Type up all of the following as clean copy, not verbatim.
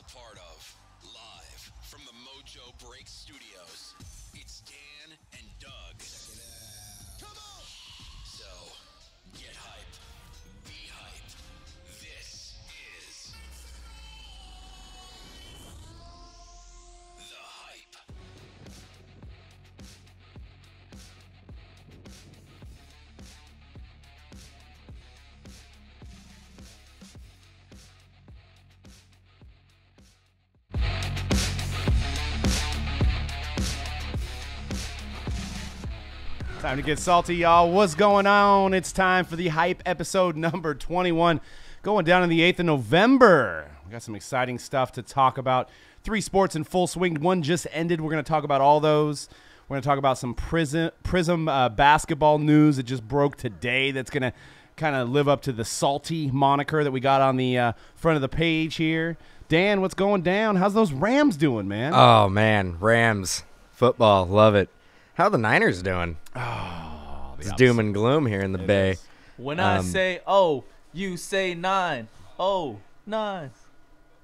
part of. Live from the Mojo Break Studios, it's Dan and Doug. Check it out. Come on! So, get hype. Be hype. This is The Hype. Time to get salty, y'all. What's going on? It's time for the Hype episode number 21. Going down on the 8th of November. We got some exciting stuff to talk about. 3 sports in full swing. One just ended. We're going to talk about all those. We're going to talk about some Prizm basketball news that just broke today that's going to kind of live up to the salty moniker that we got on the front of the page here. Dan, what's going down? How's those Rams doing, man? Oh, man. Rams. Football. Love it. How are the Niners doing? Oh, it's doom and gloom here in the Bay. Is. When I say, oh, you say 9. Oh, 9.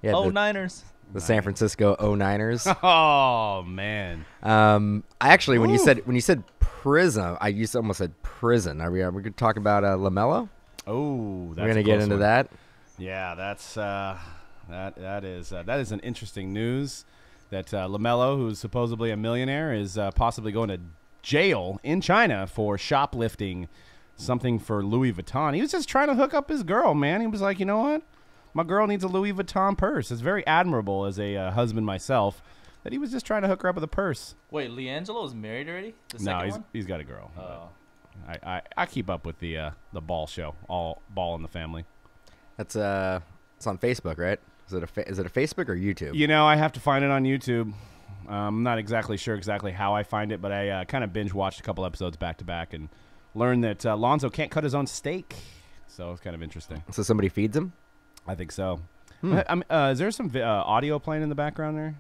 Yeah, oh, Niners. The San Francisco 09ers. Oh, man. I actually, when you said Prizm, I almost said prison. Are we going to talk about LaMelo? Oh, that's we're going to get into that. Yeah, that's that is an interesting news. That LaMelo, who's supposedly a millionaire, is possibly going to jail in China for shoplifting something for Louis Vuitton. He was just trying to hook up his girl, man. He was like, you know what? My girl needs a Louis Vuitton purse. It's very admirable as a husband myself that he was just trying to hook her up with a purse. Wait, LiAngelo is married already? The No, second one? he's got a girl. Oh. I keep up with the ball show, all ball in the family. That's it's on Facebook, right? Is it a Facebook or YouTube? You know, I have to find it on YouTube. I'm not exactly sure how I find it, but I kind of binge watched a couple episodes back to back and learned that Lonzo can't cut his own steak. So it's kind of interesting. So somebody feeds him? I think so. Is there some audio playing in the background there?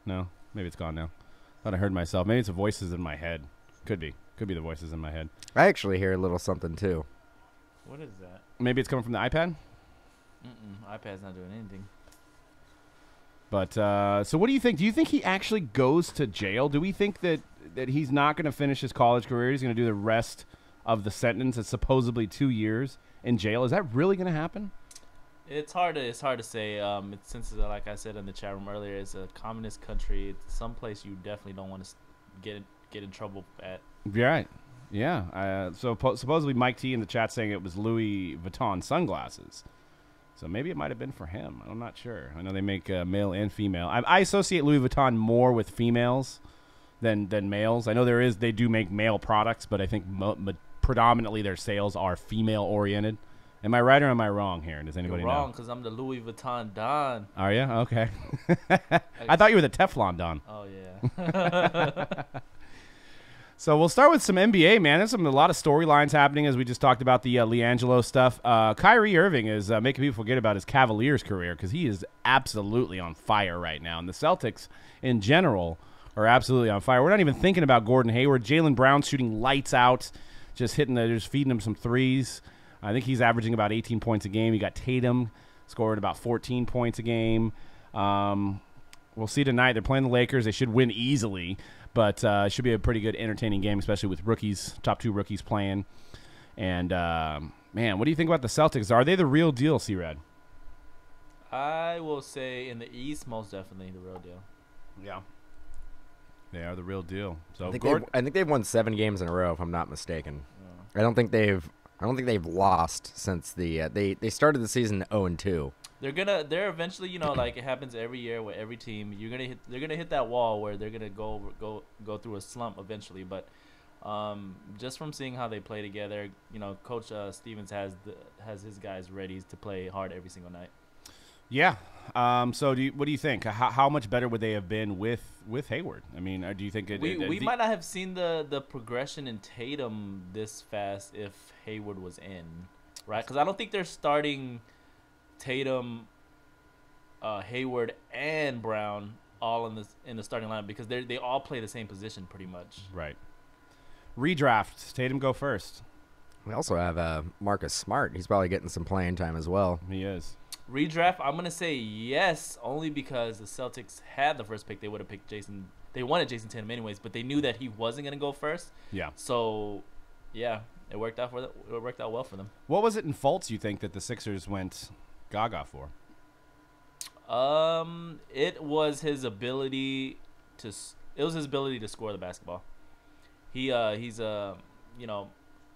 No, maybe it's gone now. Thought I heard myself. Maybe it's the voices in my head. Could be the voices in my head. I actually hear a little something too. What is that? Maybe it's coming from the iPad. iPad's not doing anything. But so what do you think? Do you think he actually goes to jail? Do we think that he's not going to finish his college career? He's going to do the rest of the sentence. It's supposedly 2 years in jail. Is that really going to happen? It's hard to say. Since, like I said in the chat room earlier, it's a communist country. It's someplace you definitely don't want to get in trouble at. You're right. Yeah. Supposedly Mike T in the chat saying it was Louis Vuitton sunglasses. So maybe it might have been for him. I'm not sure. I know they make male and female. I associate Louis Vuitton more with females than males. I know they do make male products, but I think predominantly their sales are female oriented. Am I right or am I wrong here? Does anybody You're wrong, know? because I'm the Louis Vuitton Don. Are you? Okay. I thought you were the Teflon Don. Oh, yeah. So we'll start with some NBA, man. There's a lot of storylines happening as we just talked about the LiAngelo stuff. Kyrie Irving is making people forget about his Cavaliers career because he is absolutely on fire right now. And the Celtics in general are absolutely on fire. We're not even thinking about Gordon Hayward. Jaylen Brown shooting lights out, just feeding him some threes. I think he's averaging about 18 points a game. You got Tatum scoring about 14 points a game. We'll see tonight. They're playing the Lakers. They should win easily. But it should be a pretty good, entertaining game, especially with top 2 rookies playing. And, man, what do you think about the Celtics? Are they the real deal, C-Rad? I will say in the East, most definitely the real deal. Yeah. They are the real deal. So I think they've won 7 games in a row, if I'm not mistaken. Yeah. I don't think they've lost since they started the season 0-2. They're eventually, like it happens every year with every team. They're gonna hit that wall where they're gonna go through a slump eventually. But just from seeing how they play together, Coach Stevens has his guys ready to play hard every single night. Yeah. So what do you think? How much better would they have been with Hayward? I mean, do you think we might not have seen the progression in Tatum this fast if Hayward was in, right? Because I don't think they're starting Tatum, Hayward, and Brown all in the starting lineup because they all play the same position pretty much. Right. Redraft. Tatum go first. We also have Marcus Smart. He's probably getting some playing time as well. He is. Redraft, I'm going to say yes, only because the Celtics had the first pick. They would have picked Jason. They wanted Jason Tatum anyways, but they knew that he wasn't going to go first. Yeah. So, yeah, it worked out well for them. What was it in Fultz you think that the Sixers went gaga for? It was his ability to score the basketball. He's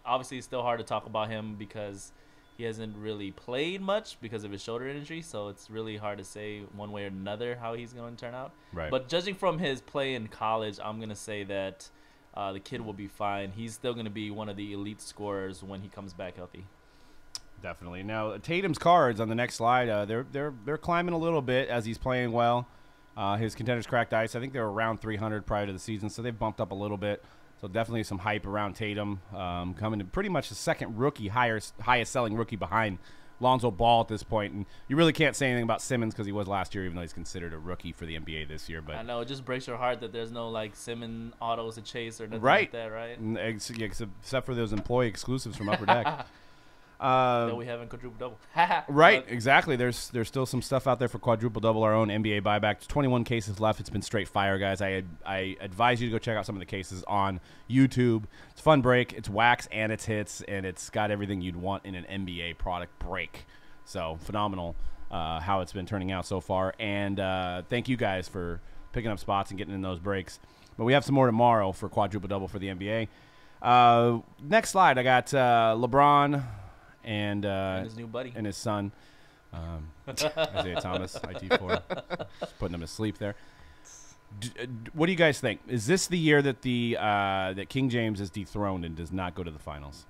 obviously it's still hard to talk about him because he hasn't really played much because of his shoulder injury, so it's really hard to say one way or another how he's going to turn out. Right. But judging from his play in college, I'm going to say that the kid will be fine. He's still going to be one of the elite scorers when he comes back healthy. Definitely. Now, Tatum's cards on the next slide, they're climbing a little bit as he's playing well. His contenders cracked ice. I think they were around 300 prior to the season, so they've bumped up a little bit. So definitely some hype around Tatum, coming to pretty much the second rookie, highest selling rookie behind Lonzo Ball at this point. And you really can't say anything about Simmons because he was last year, even though he's considered a rookie for the NBA this year. But I know it just breaks your heart that there's no like Simmons autos to chase or nothing right. like that, right? Except for those employee exclusives from Upper Deck. That we haven't quadruple double. Right, exactly. There's still some stuff out there for quadruple double. Our own NBA buyback. There's 21 cases left. It's been straight fire, guys. I advise you to go check out some of the cases on YouTube. It's a fun break. It's wax and it's hits, and it's got everything you'd want in an NBA product break. So phenomenal how it's been turning out so far. And thank you guys for picking up spots and getting in those breaks. But we have some more tomorrow for quadruple double for the NBA. Next slide, I got LeBron. And his new buddy and his son, Isaiah Thomas, IT4, just putting him to sleep there. What do you guys think? Is this the year that that King James is dethroned and does not go to the finals?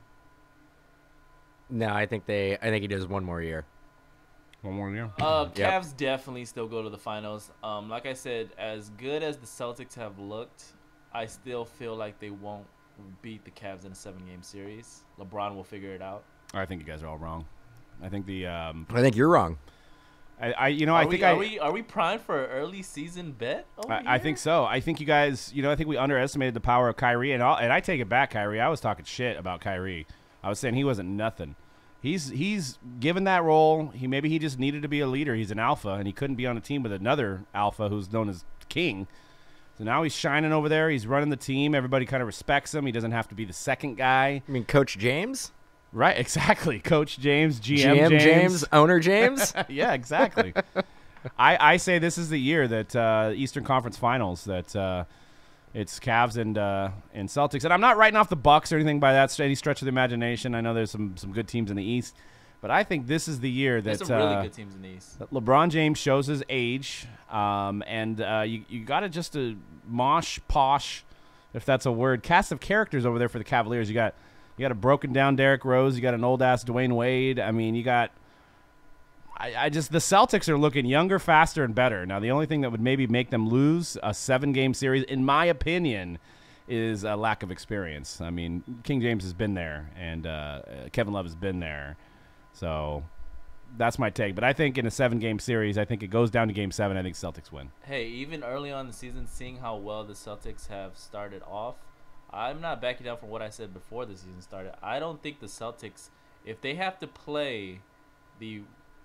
No, I think he does one more year. One more year. Cavs definitely still go to the finals. Like I said, as good as the Celtics have looked, I still feel like they won't beat the Cavs in a 7-game series. LeBron will figure it out. I think you guys are all wrong. I think I think you're wrong. Are we primed for an early season bet? I think so. I think you guys. I think we underestimated the power of Kyrie, and I take it back, Kyrie. I was talking shit about Kyrie. I was saying he wasn't nothing. He's given that role. Maybe he just needed to be a leader. He's an alpha, and he couldn't be on a team with another alpha who's known as King. So now he's shining over there. He's running the team. Everybody kind of respects him. He doesn't have to be the second guy. I mean, Coach James. Right, exactly. Coach James, GM James, owner James. Yeah, exactly. I say this is the year that Eastern Conference Finals that it's Cavs and Celtics, and I'm not writing off the Bucks or anything by that any stretch of the imagination. I know there's some good teams in the East, but I think this is the year that there's some really good teams in the East. That LeBron James shows his age, and you got to just a posh, if that's a word, cast of characters over there for the Cavaliers. You got a broken down Derrick Rose. You got an old ass Dwayne Wade. I mean, you got. The Celtics are looking younger, faster, and better. Now, the only thing that would maybe make them lose a 7-game series, in my opinion, is a lack of experience. I mean, King James has been there, and Kevin Love has been there. So that's my take. But I think in a 7-game series, I think it goes down to Game 7. I think Celtics win. Hey, even early on in the season, seeing how well the Celtics have started off, I'm not backing down from what I said before the season started. I don't think the Celtics, if they have to play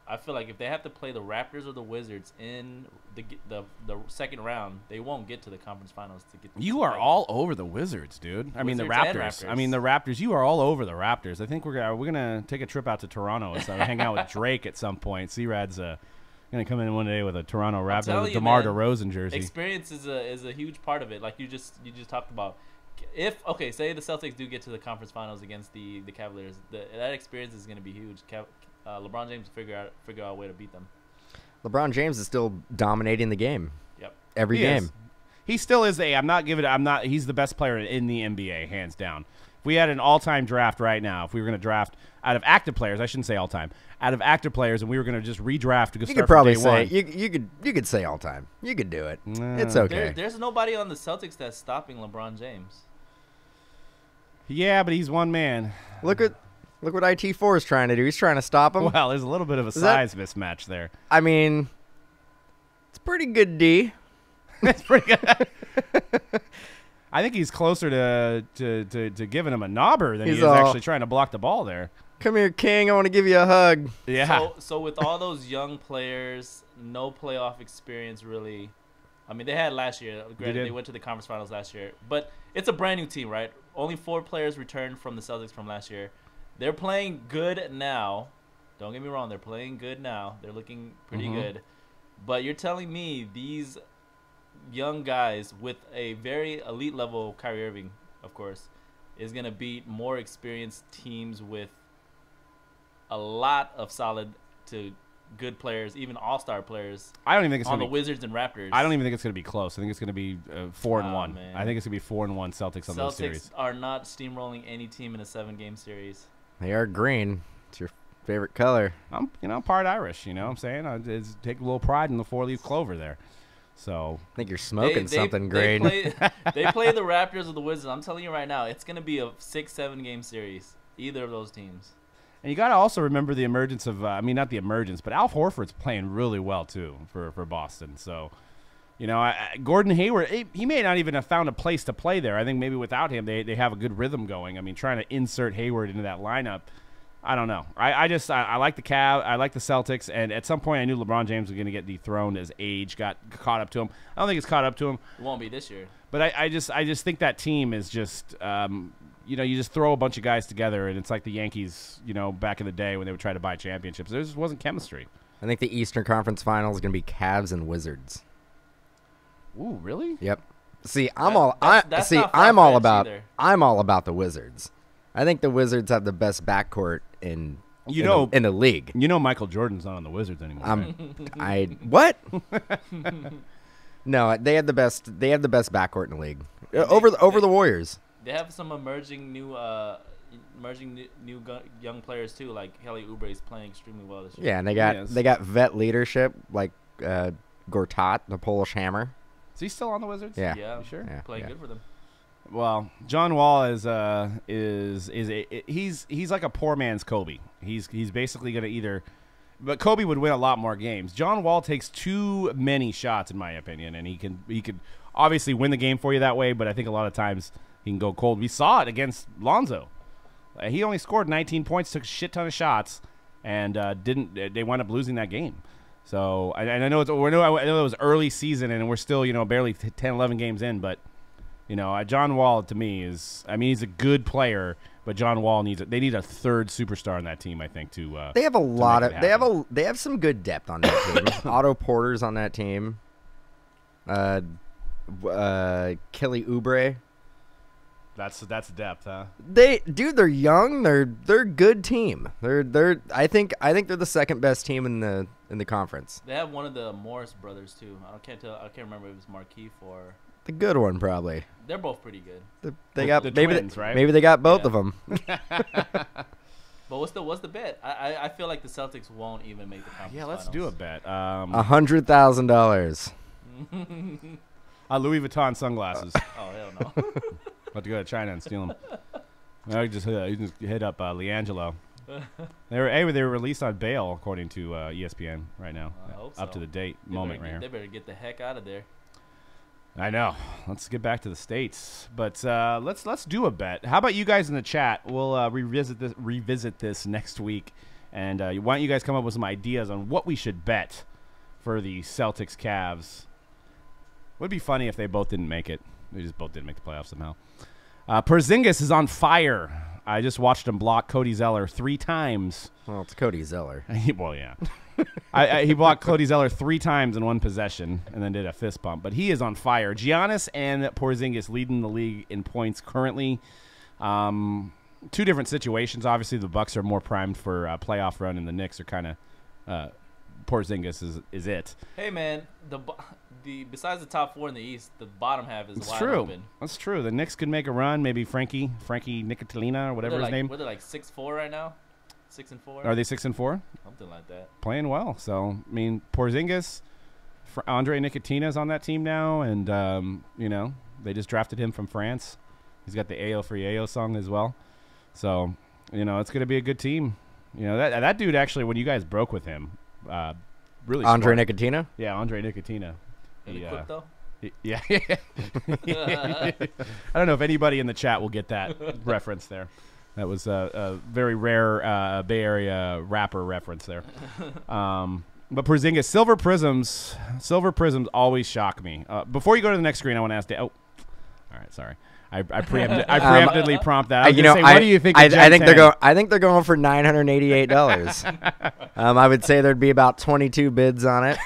I feel like if they have to play the Raptors or the Wizards in the second round, they won't get to the conference finals to get. You are all over the Wizards, dude. I mean the Raptors. I mean the Raptors. You are all over the Raptors. I think we're gonna take a trip out to Toronto and hang out with Drake at some point. C-Rad's gonna come in one day with a Toronto Raptors with DeMar DeRozan jersey. Experience is a huge part of it. Like you just talked about. Say the Celtics do get to the conference finals against the Cavaliers, that experience is going to be huge. LeBron James will figure out a way to beat them. LeBron James is still dominating the game. Yep. Every game. He still is he's the best player in the NBA, hands down. If we had an all-time draft right now, if we were going to draft out of active players, I shouldn't say all-time, out of active players, and we were going to just redraft to go start from day one. You could say all-time. You could do it. It's okay. There's nobody on the Celtics that's stopping LeBron James. Yeah, but he's one man. Look what IT4 is trying to do. He's trying to stop him. Well, there's a little bit of a size mismatch there. I mean, it's pretty good D. It's pretty good. I think he's closer to giving him a knobber than he is actually trying to block the ball there. Come here, King. I want to give you a hug. Yeah. So with all those young players, no playoff experience really. I mean, they had last year. Granted, they went to the conference finals last year, but it's a brand new team, right? Only 4 players returned from the Celtics from last year. They're playing good now. Don't get me wrong. They're playing good now. They're looking pretty good. But you're telling me these young guys with a very elite level, Kyrie Irving, of course, is going to beat more experienced teams with a lot of solid to good players, even all-star players. I don't even think it's on gonna the be, Wizards and Raptors. I don't even think it's going to be close. I think it's going to be 4-1. Man. I think it's going to be 4-1 Celtics on those series. Celtics are not steamrolling any team in a 7-game series. They are green. It's your favorite color. I'm part Irish. You know what I'm saying? I just take a little pride in the 4-leaf clover there. So I think you're smoking something they green. They play the Raptors or the Wizards. I'm telling you right now, it's going to be a 6-7 game series. Either of those teams. And you got to also remember the emergence of, not the emergence, but Al Horford's playing really well, too, for Boston. So, Gordon Hayward, he may not even have found a place to play there. I think maybe without him, they have a good rhythm going. I mean, trying to insert Hayward into that lineup, I don't know. I like the Cavs. I like the Celtics. And at some point, I knew LeBron James was going to get dethroned as age got caught up to him. I don't think it's caught up to him. It won't be this year. But I just think that team is just you just throw a bunch of guys together, and it's like the Yankees, back in the day when they would try to buy championships. There just wasn't chemistry. I think the Eastern Conference Finals is going to be Cavs and Wizards. Ooh, really? Yep. See, That's not I'm all far-fetched about the Wizards. I think the Wizards have the best backcourt in the league. Michael Jordan's not on the Wizards anymore. Right? What? No, they have the best backcourt in the league. Over the Warriors. They have some emerging new young players too, like Kelly Oubre is playing extremely well this year. Yeah, and they got vet leadership like Gortat, the Polish Hammer. Is he still on the Wizards? Yeah. You sure? Yeah. Playing good for them. Well, John Wall is he's like a poor man's Kobe. He's basically going to either, but Kobe would win a lot more games. John Wall takes too many shots, in my opinion, and he could obviously win the game for you that way. But I think a lot of times he can go cold. We saw it against Lonzo. He only scored 19 points, took a shit ton of shots, and they wound up losing that game. So I know it was early season, and we're still barely 10, 11 games in, but. John Wall to me he's a good player, but John Wall they need a third superstar on that team, I think, to they have a lot of they have some good depth on that team. Otto Porter's on that team. Kelly Oubre. That's depth, huh? They're young. They're a good team. I think they're the second best team in the conference. They have one of the Morris brothers too. I can't remember if it was Markeith or the good one probably. They're both pretty good. They got the maybe twins, right? Maybe they got both of them. But what's the bet? I feel like the Celtics won't even make the conference. Yeah, let's finals. do a bet. $100,000. Louis Vuitton sunglasses. Oh hell no. About to go to China and steal them. You just hit up LiAngelo. They were released on bail according to ESPN right now. I hope Up so. to the date moment right here. They better get the heck out of there. I know. Let's get back to the States, but let's do a bet. How about you guys in the chat? We'll revisit this next week, and why don't you guys come up with some ideas on what we should bet for the Celtics Cavs? Would be funny if they both didn't make it. They just both didn't make the playoffs somehow. Porzingis is on fire. I just watched him block Cody Zeller 3 times. Well, it's Cody Zeller. Well, yeah. He blocked Cody Zeller 3 times in one possession and then did a fist bump. But he is on fire. Giannis and Porzingis leading the league in points currently. 2 different situations. Obviously, the Bucks are more primed for a playoff run, and the Knicks are kind of Porzingis is it. Hey, man, the besides the top 4 in the East, the bottom half is wide true. open. That's true. The Knicks could make a run. Maybe Frankie Nicotina or whatever his name. Were they like 6-4 right now? 6-4? Are they 6-4? Something like that. Playing well. So I mean, Porzingis, Andre Nicotina's on that team now, and they just drafted him from France. He's got the Ayo for Yayo song as well. So it's going to be a good team. That dude actually, when you guys broke with him, really Andre smart. Nicotina? Yeah, Andre Nicotina. Did it quick though? Yeah. I don't know if anybody in the chat will get that reference there. That was a very rare Bay Area rapper reference there. But Porzingis, silver prisms always shock me. Before you go to the next screen, I want to ask. All right, sorry. I preemptively prompt that. What do you think? I think they're going for $988. I would say there'd be about 22 bids on it,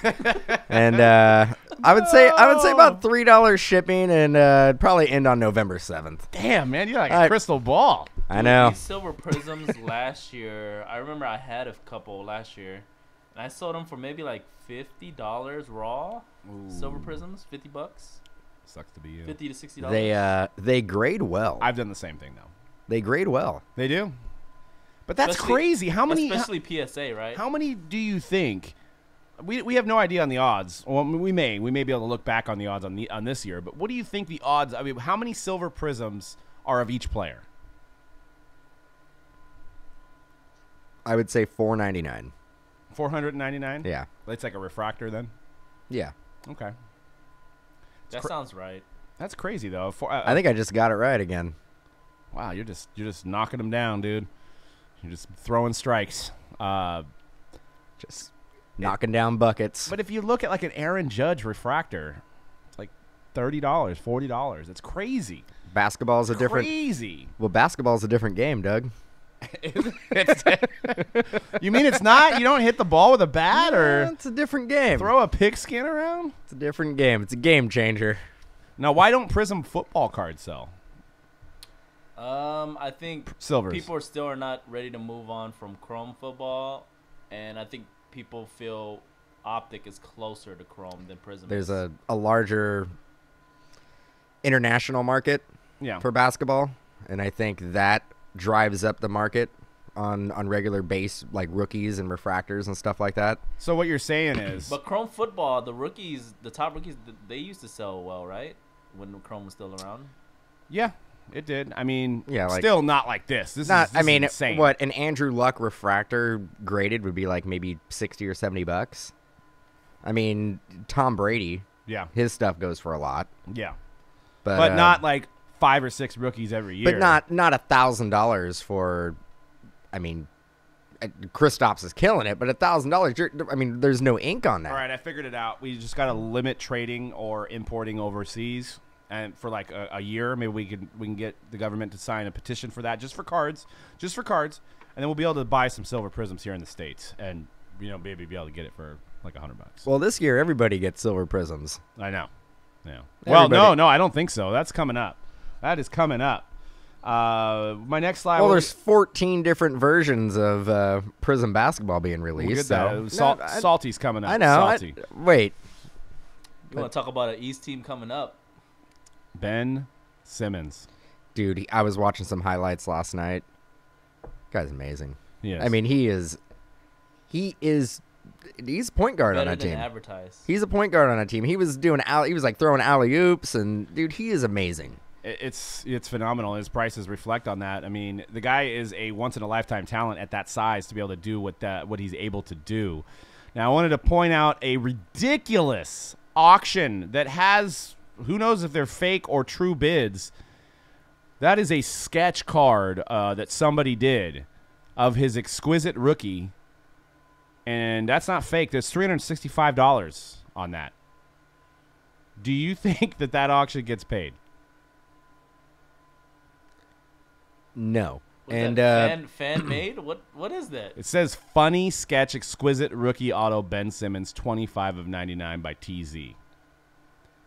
and I would say about $3 shipping, and probably end on November 7th. Damn, man, you're like a crystal ball. I know. These silver prisms last year, I remember I had a couple last year, and I sold them for maybe like $50 raw. Ooh. Silver prisms, $50. Sucks to be you. $50 to $60. They grade well. I've done the same thing though. They grade well. They do. But that's crazy. How many? Especially PSA, right? How many do you think? We have no idea on the odds. Well, we may be able to look back on the odds on this year. But what do you think the odds? I mean, how many silver prisms are of each player? I would say $499. 499. Yeah. It's like a refractor then. Yeah. Okay. That sounds right. That's crazy though. I think I just got it right again. Wow, you're just knocking them down, dude. You're just throwing strikes. Just knocking down buckets. But if you look at like an Aaron Judge refractor, it's like $30, $40. It's crazy. Basketball's a different. Crazy. Well, basketball's a different game, Doug. You mean it's not? You don't hit the ball with a bat, or it's a different game. Throw a pigskin around? It's a different game. It's a game changer. Now, why don't Prizm football cards sell? I think Silvers. People are not ready to move on from Chrome football, and I think people feel Optic is closer to Chrome than Prizm. There's a larger international market for basketball, and I think that drives up the market on regular base, like rookies and refractors and stuff like that. So what you're saying is, but Chrome football, the top rookies, they used to sell well, right? When Chrome was still around. Yeah, it did. I mean, like, still not like this. This is insane. What an Andrew Luck refractor graded would be like maybe $60 or $70. I mean, Tom Brady. Yeah, his stuff goes for a lot. Yeah, but not like 5 or 6 rookies every year. But not $1,000 for. I mean, Kristaps is killing it, but $1,000. I mean, there's no ink on that. All right, I figured it out. We just got to limit trading or importing overseas, and for like a year, maybe we can get the government to sign a petition for that, just for cards, and then we'll be able to buy some silver prisms here in the States, and maybe be able to get it for like $100. Well, this year everybody gets silver prisms. I know. Yeah. Well, no, I don't think so. That's coming up. That is coming up. My next slide. Well, there's 14 different versions of Prizm basketball being released. Salty's coming up. I know. Wait. You want to talk about an East team coming up? Ben Simmons. Dude, I was watching some highlights last night. Guy's amazing. Yes. I mean, he's a point guard on a team. Advertised. He's a point guard on a team. He was like throwing alley oops, and dude, he is amazing. It's phenomenal. His prices reflect on that. I mean, the guy is a once in a lifetime talent at that size to be able to do what he's able to do. Now, I wanted to point out a ridiculous auction that has, who knows if they're fake or true bids. That is a sketch card that somebody did of his exquisite rookie. And that's not fake. There's $365 on that. Do you think that auction gets paid? No. And fan made? What is that? It says funny sketch exquisite rookie auto Ben Simmons 25 of 99 by TZ.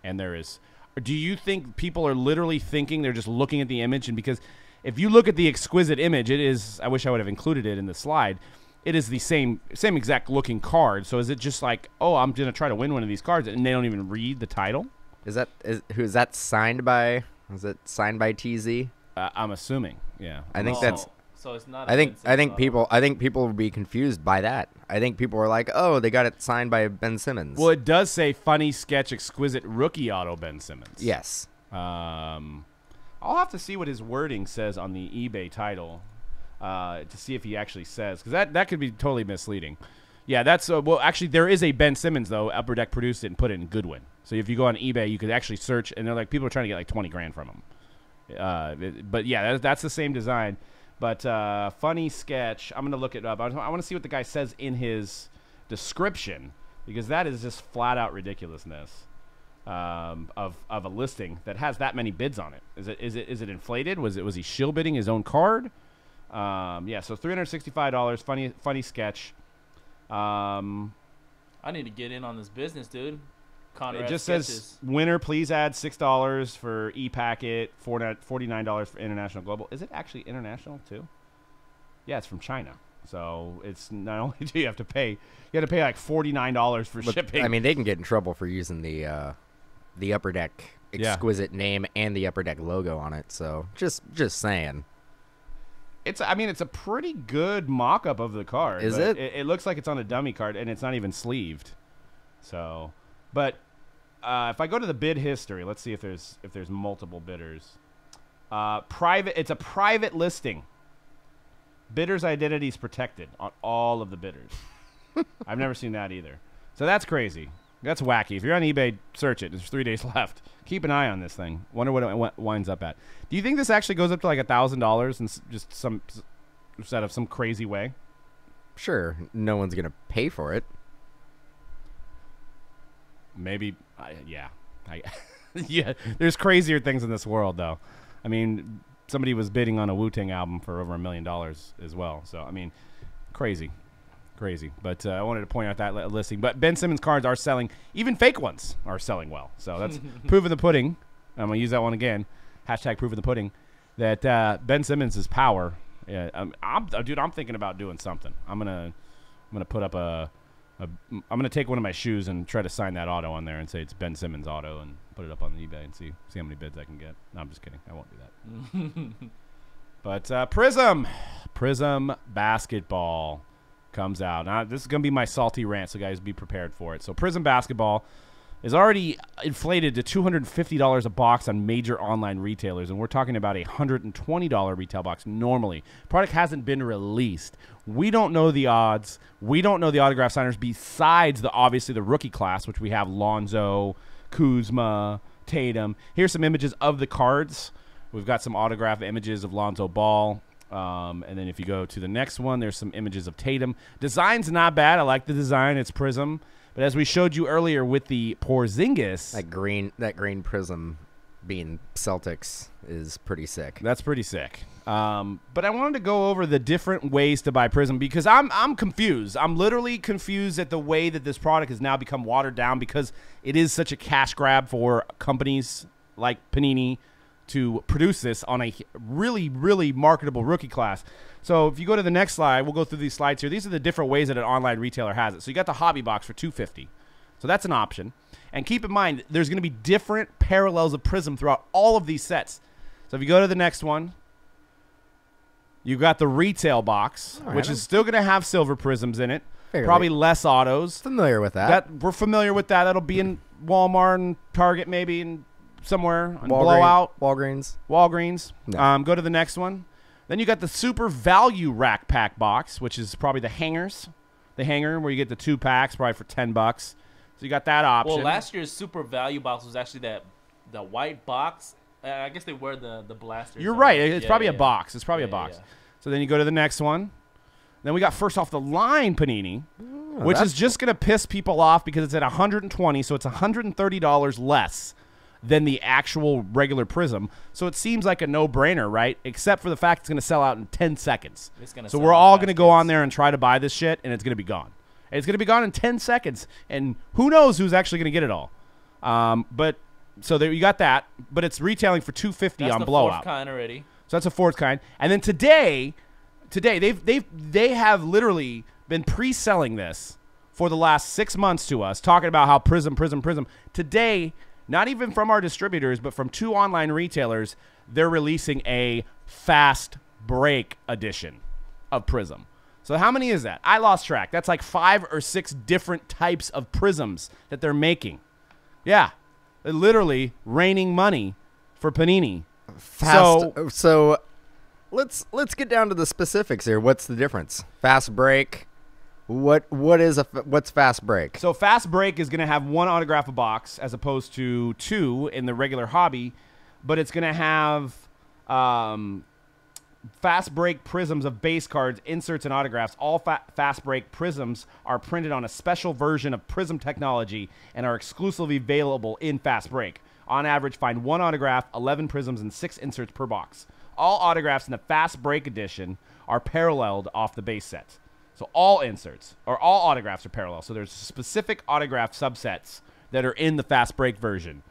And there is. Do you think people are literally thinking they're just looking at the image? And because if you look at the exquisite image, it is. I wish I would have included it in the slide. It is the same exact looking card. So is it just like, oh, I'm gonna try to win one of these cards, and they don't even read the title? Is that signed by? Is it signed by TZ? I'm assuming. Yeah. I think that's. So it's not. I think people will be confused by that. I think people are like, oh, they got it signed by Ben Simmons. Well, it does say funny sketch exquisite rookie auto Ben Simmons. Yes. I'll have to see what his wording says on the eBay title to see if he actually says, because that could be totally misleading. Yeah, that's well. Actually, there is a Ben Simmons though. Upper Deck produced it and put it in Goodwin. So if you go on eBay, you could actually search, and they're like people are trying to get like 20 grand from him. But yeah, that's the same design. But funny sketch. I'm going to look it up. I want to see what the guy says in his description, because that is just flat out ridiculousness of a listing that has that many bids on it. Is it inflated? Was he shill bidding his own card? Yeah, so $365. Funny sketch. I need to get in on this business, dude. Conrad it just sketches. says, winner, please add $6 for e-packet, $49 for international global. Is it actually international too? Yeah, it's from China. So it's not only do you have to pay like $49 for shipping. I mean, they can get in trouble for using the Upper Deck exquisite name and the Upper Deck logo on it. So just saying. It's a pretty good mock-up of the card. Is it? It looks like it's on a dummy card, and it's not even sleeved. So, but if I go to the bid history, let's see if there's multiple bidders. It's a private listing. Bidders' identity is protected on all of the bidders. I've never seen that either. So that's crazy. That's wacky. If you're on eBay, search it. There's 3 days left. Keep an eye on this thing. Wonder what it winds up at. Do you think this actually goes up to like $1,000 and just some crazy way? Sure. No one's going to pay for it. Maybe. Yeah. Yeah. There's crazier things in this world, though. I mean, somebody was bidding on a Wu-Tang album for over $1 million as well. So, I mean, crazy. But I wanted to point out that listing. But Ben Simmons cards are selling. Even fake ones are selling well. So that's proof of the pudding. I'm going to use that one again. Hashtag proof of the pudding. That Ben Simmons' power. Yeah, dude, I'm thinking about doing something. I'm gonna put up I'm gonna take one of my shoes and try to sign that auto on there and say it's Ben Simmons auto and put it up on eBay and see how many bids I can get. No, I'm just kidding. I won't do that. But Prizm basketball comes out. Now, this is going to be my salty rant, so guys, be prepared for it. So Prizm basketball is already inflated to $250 a box on major online retailers, and we're talking about a $120 retail box normally. Product hasn't been released. We don't know the odds. We don't know the autograph signers besides obviously the rookie class, which we have Lonzo, Kuzma, Tatum. Here's some images of the cards. We've got some autograph images of Lonzo Ball. And then if you go to the next one, there's some images of Tatum. Design's not bad. I like the design. It's Prizm. But as we showed you earlier with the Porzingis, that green Prizm being Celtics is pretty sick. That's pretty sick. But I wanted to go over the different ways to buy Prizm because I'm confused. I'm literally confused at the way that this product has now become watered down because it is such a cash grab for companies like Panini to produce this on a really, really marketable rookie class. So if you go to the next slide, we'll go through these slides here. These are the different ways that an online retailer has it. So you got the hobby box for $250. So that's an option. And keep in mind, there's going to be different parallels of Prizm throughout all of these sets. So if you go to the next one, you've got the retail box, which is still going to have silver Prizms in it. Probably less autos. Familiar with that. We're familiar with that. That'll be in Walmart and Target maybe and somewhere on Blowout. Walgreens. No. Go to the next one. Then you got the super value rack pack box, which is probably the hangers. The hanger where you get the 2 packs probably for $10. So you got that option. Well, last year's super value box was actually the white box. I guess they wear the blasters. You're right. It's probably a box. It's probably a box. Yeah. So then you go to the next one. Then we got first off the line Panini, which is just going to piss people off because it's at $120, so it's $130 less than the actual regular Prizm. So it seems like a no-brainer, right? Except for the fact it's going to sell out in 10 seconds. So we're all going to go on there and try to buy this shit, and it's going to be gone. And it's going to be gone in 10 seconds, and who knows who's actually going to get it all. But so there you got that, but it's retailing for $250 on Blowout. That's the 4th kind already. So that's a 4th kind. And then today they have literally been pre-selling this for the last 6 months to us, talking about how Prizm. Today, not even from our distributors, but from 2 online retailers, they're releasing a fast break edition of Prizm. So how many is that? I lost track. That's like 5 or 6 different types of Prizms that they're making. Yeah, they're literally raining money for Panini. So let's get down to the specifics here. What's the difference? Fast break. What's fast break? So fast break is going to have 1 autograph a box as opposed to 2 in the regular hobby, but it's going to have fast break prisms of base cards, inserts, and autographs. All fast break prisms are printed on a special version of Prizm technology and are exclusively available in fast break. On average, find 1 autograph, 11 prisms, and 6 inserts per box. All autographs in the fast break edition are paralleled off the base set. So all inserts or all autographs are parallel. So there's specific autograph subsets that are in the fast break version.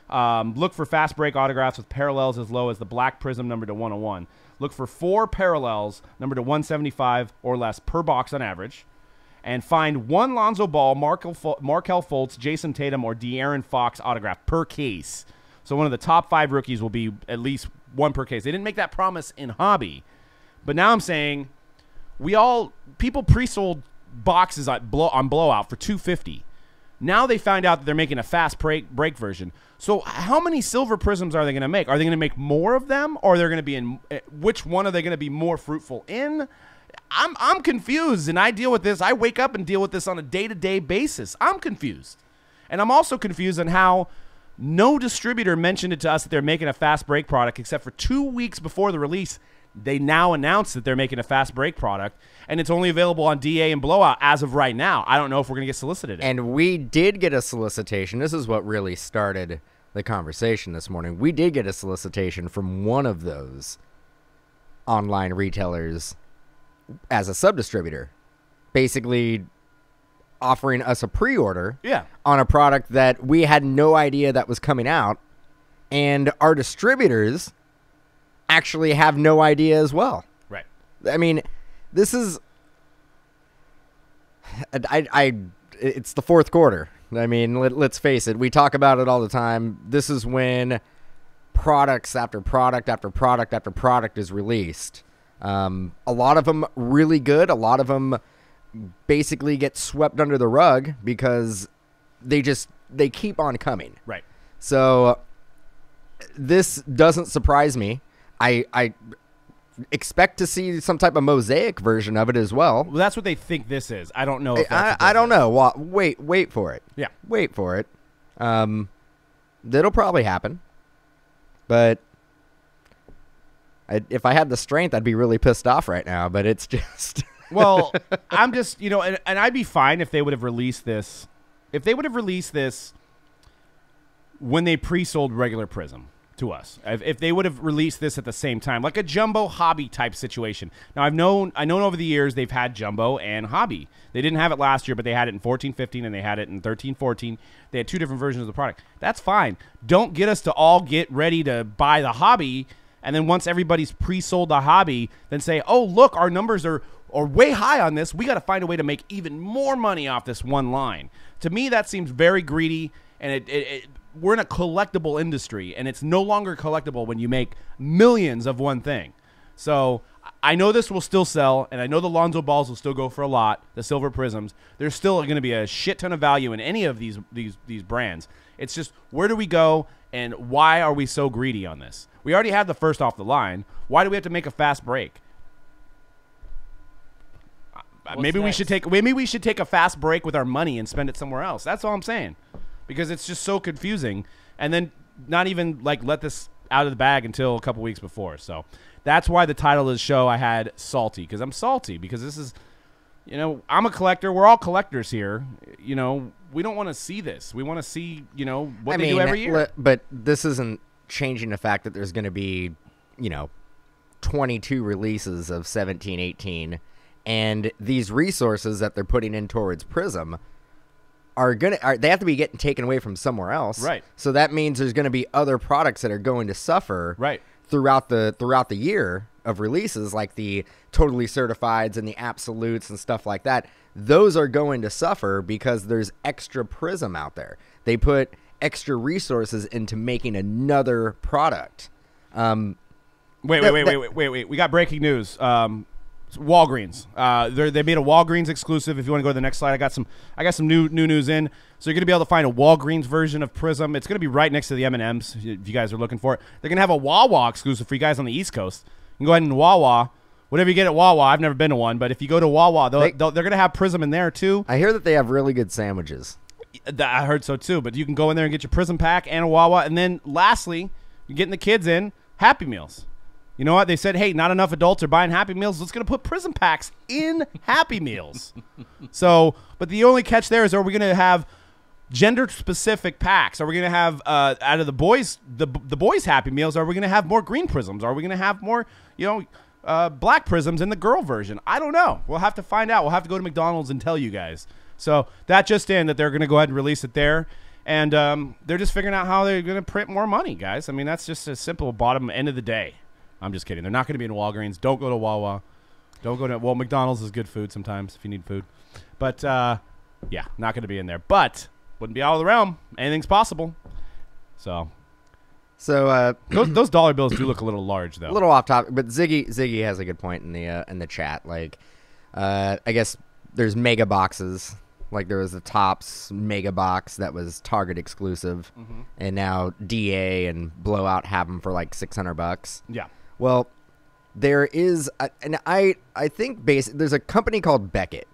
Look for fast break autographs with parallels as low as the black Prizm numbered to 101. Look for 4 parallels numbered to 175 or less per box on average. And find 1 Lonzo Ball, Markel Fultz, Jason Tatum, or De'Aaron Fox autograph per case. So one of the top 5 rookies will be at least 1 per case. They didn't make that promise in Hobby. But now I'm saying people pre-sold boxes on Blowout for $250. Now they find out that they're making a fast break version. So how many silver prisms are they going to make? Are they going to make more of them, or they're going to be in which one are they going to be more fruitful in? I'm confused, and I deal with this. I wake up and deal with this on a day-to-day basis. I'm confused. And I'm also confused on how no distributor mentioned it to us that they're making a fast break product except for 2 weeks before the release. They now announced that they're making a fast break product, and it's only available on DA and Blowout as of right now. I don't know if we're going to get solicited. And we did get a solicitation. This is what really started the conversation this morning. We did get a solicitation from one of those online retailers as a sub-distributor, basically offering us a pre-order on a product that we had no idea that was coming out, and our distributors actually have no idea as well. Right. I mean, this is it's the fourth quarter. I mean, let's face it. We talk about it all the time. This is when products after product after product after product is released. A lot of them really good. A lot of them basically get swept under the rug because they keep on coming. Right. So this doesn't surprise me. I expect to see some type of mosaic version of it as well. Well, that's what they think this is. I don't know. If that's I don't know. Well, wait for it. Yeah. Wait for it. That'll probably happen. But if I had the strength, I'd be really pissed off right now. But it's just... Well, I'm just, and I'd be fine if they would have released this. If they would have released this when they pre-sold regular Prizm to us. If they would have released this at the same time, like a jumbo hobby type situation. Now, I know over the years they've had jumbo and hobby. They didn't have it last year, but they had it in 14-15 and they had it in 13-14. They had 2 different versions of the product. That's fine. Don't get us to all get ready to buy the hobby, and then once everybody's pre-sold the hobby, then say, oh, look, our numbers are way high on this. We got to find a way to make even more money off this one line. To me, that seems very greedy, and we're in a collectible industry, and it's no longer collectible when you make millions of one thing. So I know this will still sell, and I know the Lonzo Balls will still go for a lot, the silver prisms. There's still going to be a shit ton of value in any of these brands. It's just, where do we go, and why are we so greedy on this? We already have the first off the line. Why do we have to make a fast break? Maybe we should take a fast break with our money and spend it somewhere else. That's all I'm saying. Because it's just so confusing, and then not even let this out of the bag until a couple weeks before. So that's why the title of the show I had salty, because I'm salty, because this is, I'm a collector. We're all collectors here. We don't want to see this. We want to see, what they do every year. But this isn't changing the fact that there's going to be, 22 releases of 17, 18, and these resources that they're putting in towards Prizm they have to be getting taken away from somewhere else. Right. So that means there's going to be other products that are going to suffer right. throughout the year of releases, like the totally certifieds and the absolutes and stuff like that. Those are going to suffer because there's extra Prizm out there. They put extra resources into making another product. Wait. We got breaking news. Walgreens. They made a Walgreens exclusive. If you want to go to the next slide, I got some new news in. So you're gonna be able to find a Walgreens version of Prizm. It's gonna be right next to the M&Ms if you guys are looking for it. They're gonna have a Wawa exclusive for you guys on the East Coast. You can go ahead and Wawa, whatever you get at Wawa. I've never been to one, but if you go to Wawa, they're gonna have Prizm in there too. I hear that they have really good sandwiches. I heard so too. But you can go in there and get your Prizm pack and a Wawa, and then lastly, you're getting the kids in Happy Meals. You know what? They said, hey, not enough adults are buying Happy Meals. Let's going to put Prizm packs in Happy Meals. So, but the only catch there is, are we going to have gender-specific packs? Are we going to have, out of the boys Happy Meals, are we going to have more green Prizms? Are we going to have more, black Prizms in the girl version? I don't know. We'll have to find out. We'll have to go to McDonald's and tell you guys. So that just in, that they're going to go ahead and release it there. And they're just figuring out how they're going to print more money, guys. I mean, that's just a simple bottom end of the day. I'm just kidding. They're not going to be in Walgreens. Don't go to Wawa. Don't go to, well, McDonald's is good food sometimes if you need food. But, yeah, not going to be in there. But wouldn't be out of the realm. Anything's possible. So those dollar bills do look a little large, though. A little off topic, but Ziggy has a good point in the chat. Like, I guess there's mega boxes. Like, there was the Topps mega box that was Target exclusive, and now DA and Blowout have them for like $600. Yeah. Well, there is, and I think there's a company called Beckett,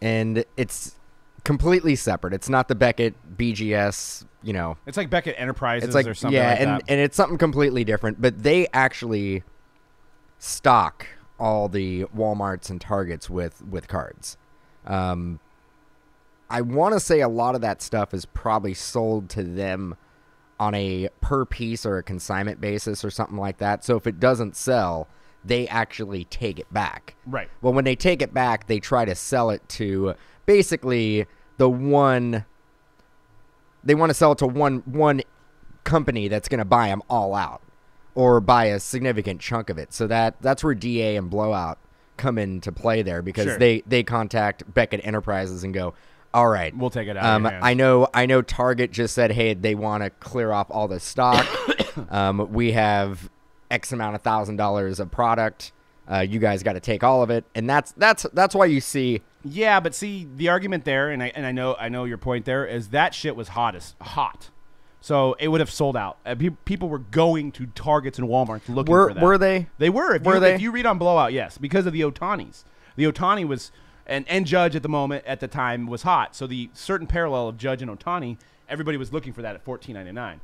and it's completely separate. It's not the Beckett BGS, It's like Beckett Enterprises it's like, or something like that. And it's something completely different, but they actually stock all the Walmarts and Targets with cards. I want to say a lot of that stuff is probably sold to them on a per piece or a consignment basis or something like that. So if it doesn't sell, they actually take it back. Right. Well, when they take it back, they try to sell it to basically they want to sell it to one company that's going to buy them all out or buy a significant chunk of it. So that's where DA and Blowout come into play there, because they contact Beckett Enterprises and go, all right, we'll take it out. I know Target just said, hey, they want to clear off all the stock. We have X amount of $1,000 of product. You guys got to take all of it, and that's why you see. Yeah, but see the argument there, and I know your point there is that shit was hot, so it would have sold out. People were going to Targets and Walmarts looking for that. Were they? They were. If you read on Blowout, yes, because of the Otanis. The Otani was. And Judge at the time was hot. So the certain parallel of Judge and Otani, everybody was looking for that at $14.99.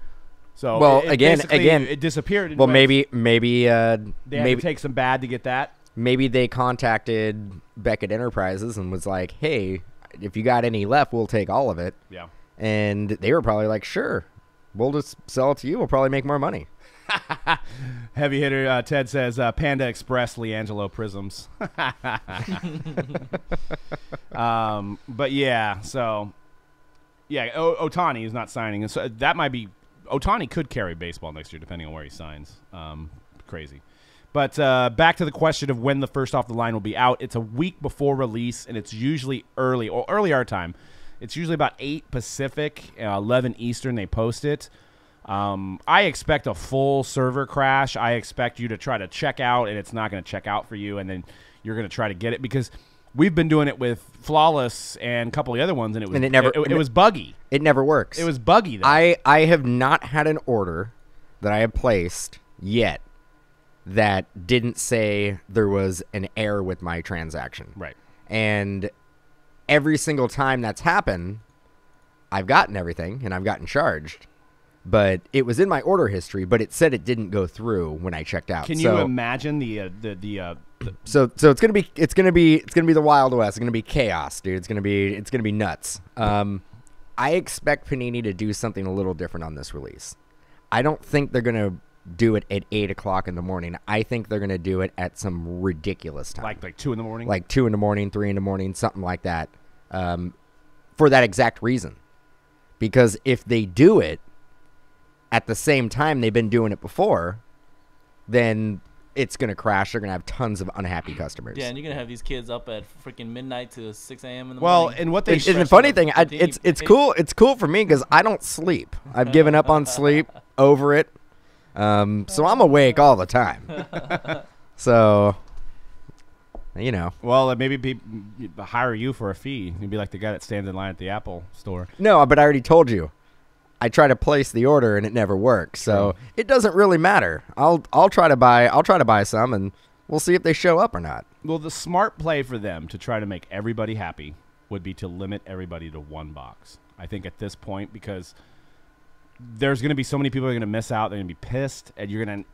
So well, again, it disappeared. Well, maybe they had to take some bad to get that. Maybe they contacted Beckett Enterprises and was like, "Hey, if you got any left, we'll take all of it." Yeah. And they were probably like, "Sure, we'll just sell it to you. We'll probably make more money." Heavy hitter Ted says Panda Express LeAngelo Prizms. But yeah, so yeah, Otani is not signing, and so that might be Otani could carry baseball next year depending on where he signs. Crazy. But back to the question of when the first off the line will be out. It's a week before release, and it's usually early our time. It's usually about 8 Pacific, 11 Eastern. They post it. I expect a full server crash. I expect you to try to check out, and it's not going to check out for you, and then you're going to try to get it, because we've been doing it with Flawless and a couple of the other ones, and it was buggy. It never works. It was buggy, though. I have not had an order that I have placed yet that didn't say there was an error with my transaction. Right. And every single time that's happened, I've gotten everything, and I've gotten charged. But it was in my order history, but it said it didn't go through when I checked out. Can you imagine the So it's gonna be the Wild West. It's gonna be chaos, dude. It's gonna be nuts. I expect Panini to do something a little different on this release. I don't think they're gonna do it at 8 o'clock in the morning. I think they're gonna do it at some ridiculous time, like 2 in the morning, like 2 in the morning, 3 in the morning, something like that. For that exact reason, because if they do it at the same time they've been doing it before, then it's going to crash. They're going to have tons of unhappy customers. Yeah, and you're going to have these kids up at freaking midnight to 6 a.m. in the morning. Well, and what they... And the funny thing, it's cool. It's cool for me because I don't sleep. I've given up on sleep, over it. So I'm awake all the time. So, you know. Well, maybe people hire you for a fee. You'd be like the guy that stands in line at the Apple store. No, but I already told you. I try to place the order and it never works. So it doesn't really matter. I'll try to buy some and we'll see if they show up or not. Well, the smart play for them to try to make everybody happy would be to limit everybody to one box. I think at this point, because there's going to be so many people who are going to miss out. They're going to be pissed, and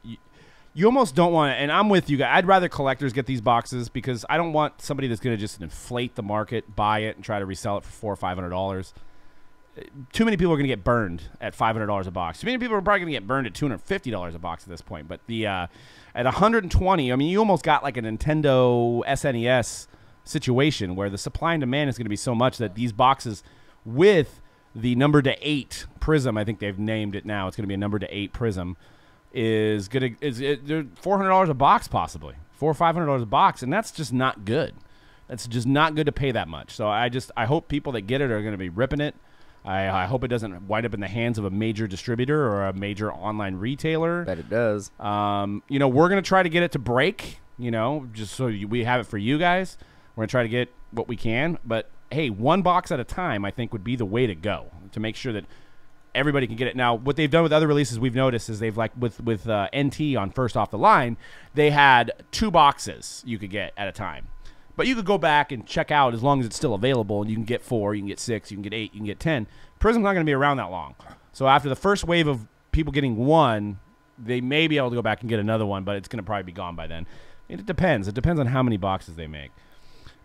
you almost don't want to, and I'm with you guys. I'd rather collectors get these boxes because I don't want somebody that's going to just inflate the market, buy it, and try to resell it for $400 or $500. Too many people are going to get burned at $500 a box. Too many people are probably going to get burned at $250 a box at this point. But the at 120, I mean, you almost got like a Nintendo SNES situation where the supply and demand is going to be so much that these boxes with the number to 8 Prizm, I think they've named it now. It's going to be a number to 8 Prizm. They're $400 a box possibly, $400 or $500 a box, and that's just not good. That's just not good to pay that much. So I hope people that get it are going to be ripping it. I hope it doesn't wind up in the hands of a major distributor or a major online retailer. Bet it does. We're going to try to get it to break, just so we have it for you guys. We're going to try to get what we can. But, hey, one box at a time I think would be the way to go to make sure that everybody can get it. Now, what they've done with other releases we've noticed is they've, like, with NT on First Off the Line, they had 2 boxes you could get at a time. But you could go back and check out as long as it's still available, and you can get 4, you can get 6, you can get 8, you can get 10. Prizm's not going to be around that long. So after the first wave of people getting 1, they may be able to go back and get another one, but it's going to probably be gone by then. It depends. It depends on how many boxes they make.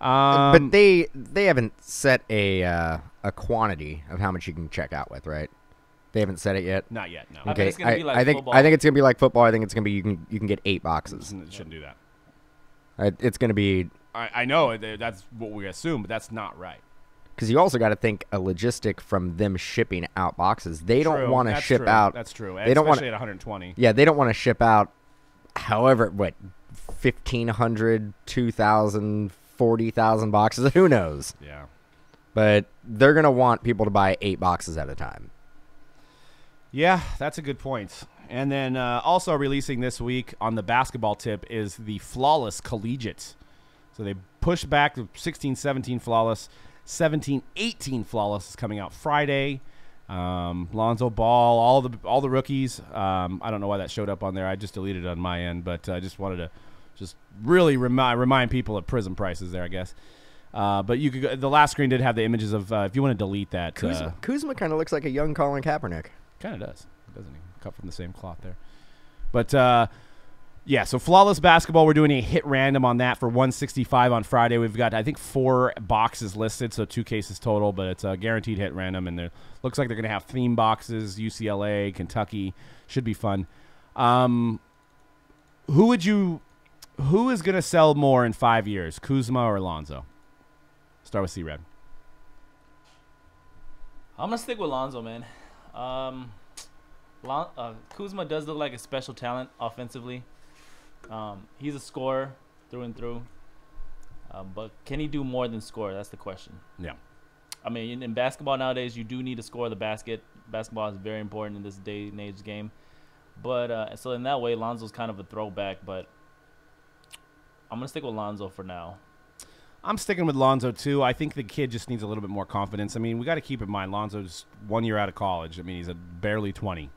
But they haven't set a quantity of how much you can check out with, right? They haven't said it yet. Not yet. No. Okay. It's gonna be like I think football. I think it's gonna be like football. I think it's gonna be you can get 8 boxes. It shouldn't do that. It's gonna be. I know that's what we assume, but that's not right. Because you also got to think a logistic from them shipping out boxes. They don't want to ship out. That's true. They don't want especially at 120. Yeah, they don't want to ship out. However, 1,500, 2,000, 40,000 boxes. Who knows? Yeah. But they're gonna want people to buy 8 boxes at a time. Yeah, that's a good point. And then also releasing this week on the basketball tip is the Flawless Collegiate. So they pushed back the 16-17 Flawless. 17-18 Flawless is coming out Friday. Lonzo Ball, all the rookies. I don't know why that showed up on there. I just deleted it on my end, but I just wanted to just really remind people of Prizm prices there, I guess. But you could the last screen did have the images of if you want to delete that. Kuzma kind of looks like a young Colin Kaepernick. Kind of does, doesn't he? Cut from the same cloth there. But yeah, so Flawless Basketball, we're doing a hit random on that for 165 on Friday. We've got, I think, 4 boxes listed, so 2 cases total, but it's a guaranteed hit random, and it looks like they're going to have theme boxes, UCLA, Kentucky. Should be fun. Who is going to sell more in 5 years, Kuzma or Lonzo? Start with C-Red. I'm going to stick with Lonzo, man. Kuzma does look like a special talent offensively. He's a scorer through and through. But can he do more than score? That's the question. Yeah. I mean, in basketball nowadays, you do need to score the basket. Basketball is very important in this day and age game. But so in that way, Lonzo's kind of a throwback. But I'm going to stick with Lonzo for now. I'm sticking with Lonzo, too. I think the kid just needs a little bit more confidence. I mean, we got to keep in mind, Lonzo's 1 year out of college. I mean, he's barely 20.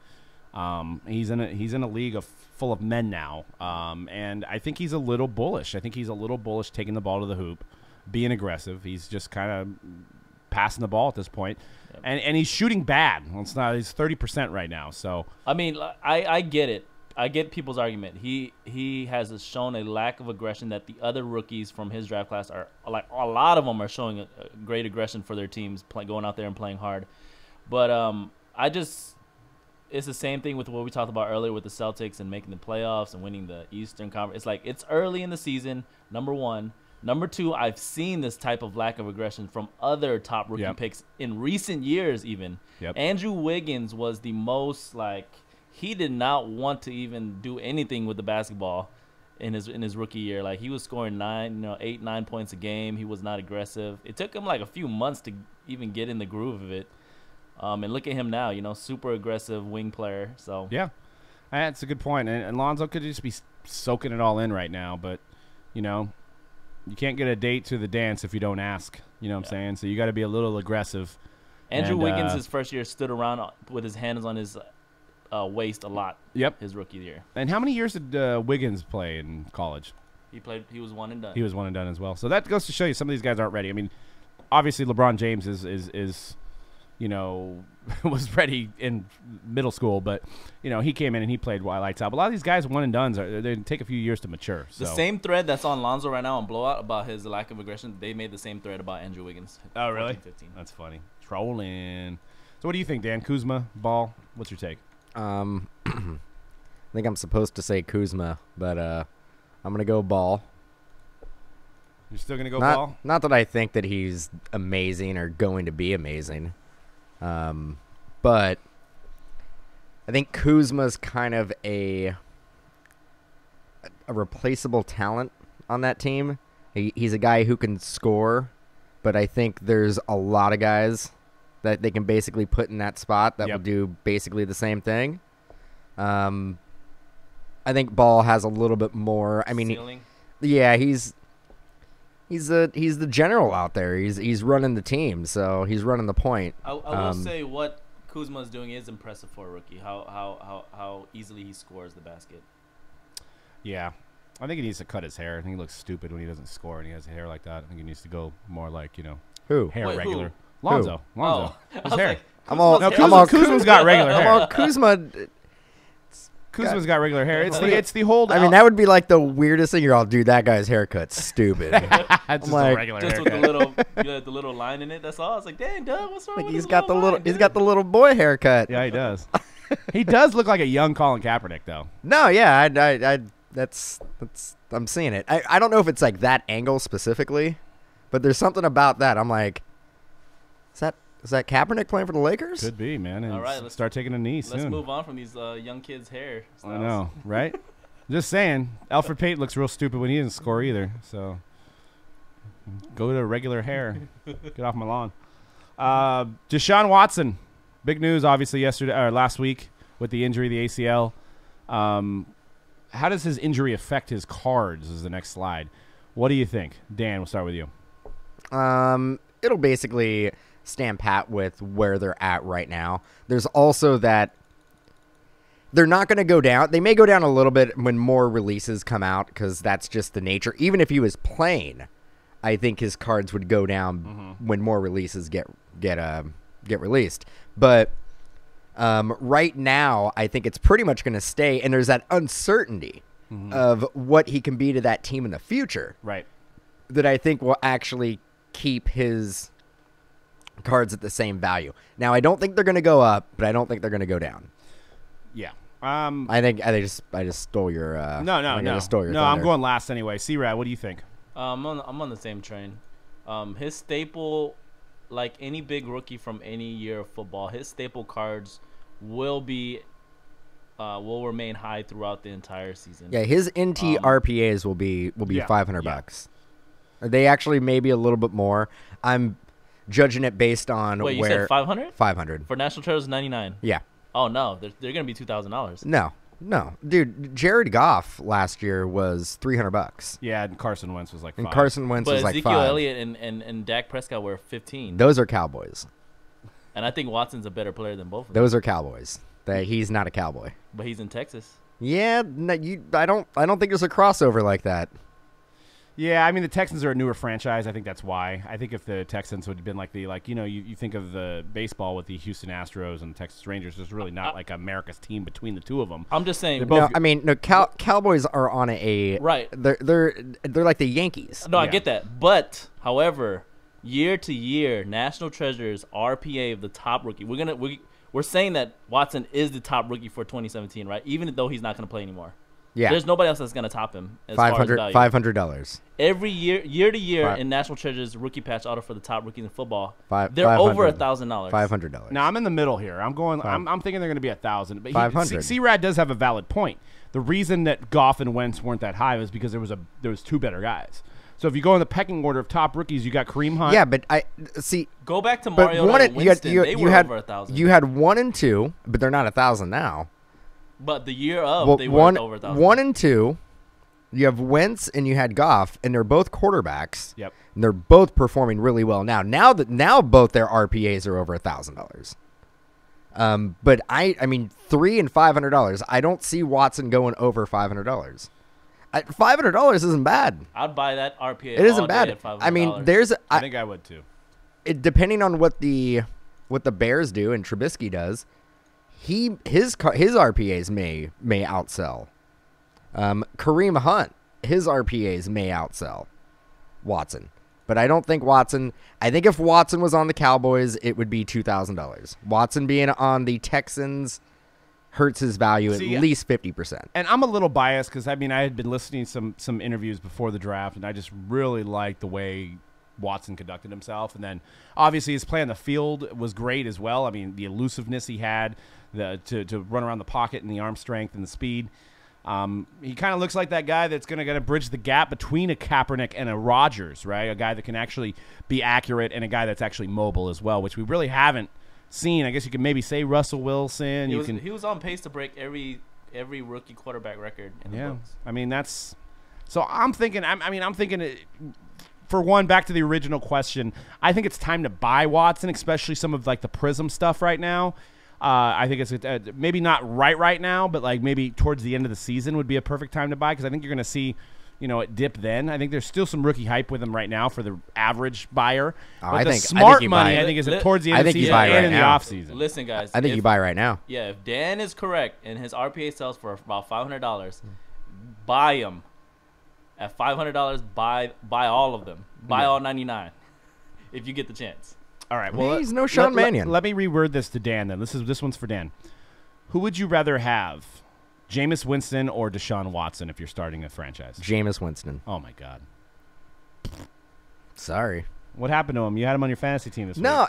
He's in a league full of men now, and I think he's a little bullish. I think he's a little bullish taking the ball to the hoop, being aggressive. He's just kind of passing the ball at this point, yep. and he's shooting bad. He's 30% right now. So I mean, I get it. I get people's argument. He has shown a lack of aggression that the other rookies from his draft class are like. A lot of them are showing a great aggression for their teams, going out there and playing hard. But it's the same thing with what we talked about earlier with the Celtics and making the playoffs and winning the Eastern Conference. It's like it's early in the season, number one. Number two, I've seen this type of lack of aggression from other top rookie picks in recent years even. Yep. Andrew Wiggins was the most he did not want to even do anything with the basketball in his rookie year. Like he was scoring 8, 9 points a game. He was not aggressive. It took him like a few months to even get in the groove of it. And look at him now, super aggressive wing player. So yeah, that's a good point. And Lonzo could just be soaking it all in right now, but you can't get a date to the dance if you don't ask. You know what I'm saying? So you got to be a little aggressive. Andrew Wiggins, his first year, stood around with his hands on his waist a lot. Yep. His rookie year. And how many years did Wiggins play in college? He was one and done. He was one and done as well. So that goes to show you some of these guys aren't ready. I mean, obviously LeBron James is was ready in middle school, but he came in and he played lights out. But a lot of these guys, one and dones, they take a few years to mature. So. The same thread that's on Lonzo right now on Blowout about his lack of aggression, they made the same thread about Andrew Wiggins. Oh, really? 15. That's funny. Trolling. So what do you think, Dan? Kuzma, Ball? What's your take? I think I'm supposed to say Kuzma, but I'm gonna go Ball. You're still gonna go Ball? Not that I think that he's amazing or going to be amazing, but I think Kuzma's kind of a replaceable talent on that team. He's a guy who can score, but I think there's a lot of guys that they can basically put in that spot that will do basically the same thing. I think Ball has a little bit more. I mean, he's the general out there. He's running the team, so he's running the point. I will say what Kuzma is doing is impressive for a rookie. How easily he scores the basket. Yeah. I think he needs to cut his hair. I think he looks stupid when he doesn't score and he has hair like that. I think he needs to go more like, who? Hair Wait, regular. who? Lonzo. Oh. His hair. Like, Kuzma's got regular hair. Kuzma's got regular hair. It's the whole. I mean, that would be like the weirdest thing. You're all, dude, that guy's haircut's stupid. That's just like, a regular just haircut. with the little line in it. That's all. I was like, dang, Doug, what's wrong like with he's his got the little little line, he's dude? got the little boy haircut. Yeah, he does. He does look like a young Colin Kaepernick, though. No, yeah, that's I'm seeing it. I don't know if it's like that angle specifically, but there's something about that. I'm like, is that Kaepernick playing for the Lakers? Could be, man. And All right, let's start taking a knee soon. Let's move on from these young kids' hair styles. I know, right? Just saying. Alfred Payton looks real stupid when he didn't score either. So go to regular hair. Get off my lawn. Deshaun Watson. Big news, obviously, last week with the injury, the ACL. How does his injury affect his cards is the next slide. What do you think? Dan, we'll start with you. It'll basically stand pat with where they're at right now. There's also that they're not going to go down. They may go down a little bit when more releases come out because that's just the nature. Even if he was playing, I think his cards would go down when more releases get released. But right now, I think it's pretty much going to stay, and there's that uncertainty of what he can be to that team in the future. Right. That I think will actually keep his cards at the same value. Now, I don't think they're going to go up, but I don't think they're going to go down. Yeah. I just stole your No. stole your no, thunder. I'm going last anyway. C-Rad, what do you think? I'm on the same train. His staple, like any big rookie from any year of football, his staple cards will remain high throughout the entire season. Yeah, his NT RPAs will be $500. They actually maybe a little bit more. I'm judging it based on Wait, where you said 500? 500 For National Treasures 99. Yeah. Oh no, they're gonna be $2,000. No, dude. Jared Goff last year was $300. Yeah, and Carson Wentz was like 5. And Carson Wentz But was like Ezekiel 5. Elliott and Dak Prescott were 15. Those are Cowboys. And I think Watson's a better player than both of them. Those are Cowboys. He's not a Cowboy. But he's in Texas. Yeah, no, I don't think there's a crossover like that. Yeah, I mean, the Texans are a newer franchise. I think that's why. I think if the Texans would have been you think of the baseball with the Houston Astros and the Texas Rangers, there's really not like America's team between the two of them. I'm just saying. Cowboys are on a right. They're like the Yankees. No, I get that. But, however, year to year, National Treasures RPA of the top rookie. We're saying that Watson is the top rookie for 2017, right? Even though he's not going to play anymore. Yeah. There's nobody else that's going to top him as far as value. $500. Every year to year in National Treasures rookie patch auto for the top rookies in football, they're 500. over $1,000. $500. Now I'm in the middle here. I'm thinking they're going to be 1,000. But 500. C-Rad does have a valid point. The reason that Goff and Wentz weren't that high was because there was two better guys. So if you go in the pecking order of top rookies, you got Kareem Hunt. Yeah, but I see. Go back to But Mariota and Winston. They were over 1,000. You had 1 and 2, but they're not 1,000 now. But the year of, they were over 1,000. 1 and 2. You have Wentz and you had Goff, and they're both quarterbacks. Yep. And they're both performing really well now. Now both their RPAs are over $1,000. But I mean $300 and $500. I don't see Watson going over $500. $500 isn't bad. I'd buy that RPA. It isn't all bad. day at $500. I mean, I think I would too. depending on what the what the Bears do and Trubisky does, his RPAs may outsell. Kareem Hunt, his RPAs may outsell Watson. But I don't think Watson. I think if Watson was on the Cowboys, it would be $2,000. Watson being on the Texans hurts his value at least 50%. And I'm a little biased because I had been listening to some interviews before the draft, and I just really liked the way Watson conducted himself. And then obviously his play on the field was great as well. I mean, the elusiveness he had, to run around the pocket, and the arm strength and the speed. He kind of looks like that guy that's going to bridge the gap between a Kaepernick and a Rodgers, right? A guy that can actually be accurate and a guy that's actually mobile as well, which we really haven't seen. I guess you could maybe say Russell Wilson. He was on pace to break every rookie quarterback record in the books. I mean, that's – so I'm thinking – for one, back to the original question, I think it's time to buy Watson, especially some of like the Prizm stuff right now. I think it's maybe not right now, but like maybe towards the end of the season would be a perfect time to buy because I think you're going to see, it dip then. I think there's still some rookie hype with him right now for the average buyer. I think smart money, I think, is towards the end of the season and in the offseason. Listen, guys. I think you buy right now. Yeah, if Dan is correct and his RPA sells for about $500, buy him. At $500, buy all of them. Buy all 99 if you get the chance. All right. Well, he's no Sean Mannion. Let me reword this to Dan then. This one's for Dan. Who would you rather have, Jameis Winston or Deshaun Watson if you're starting a franchise? Jameis Winston. Oh my God. Sorry. What happened to him? You had him on your fantasy team this week. No,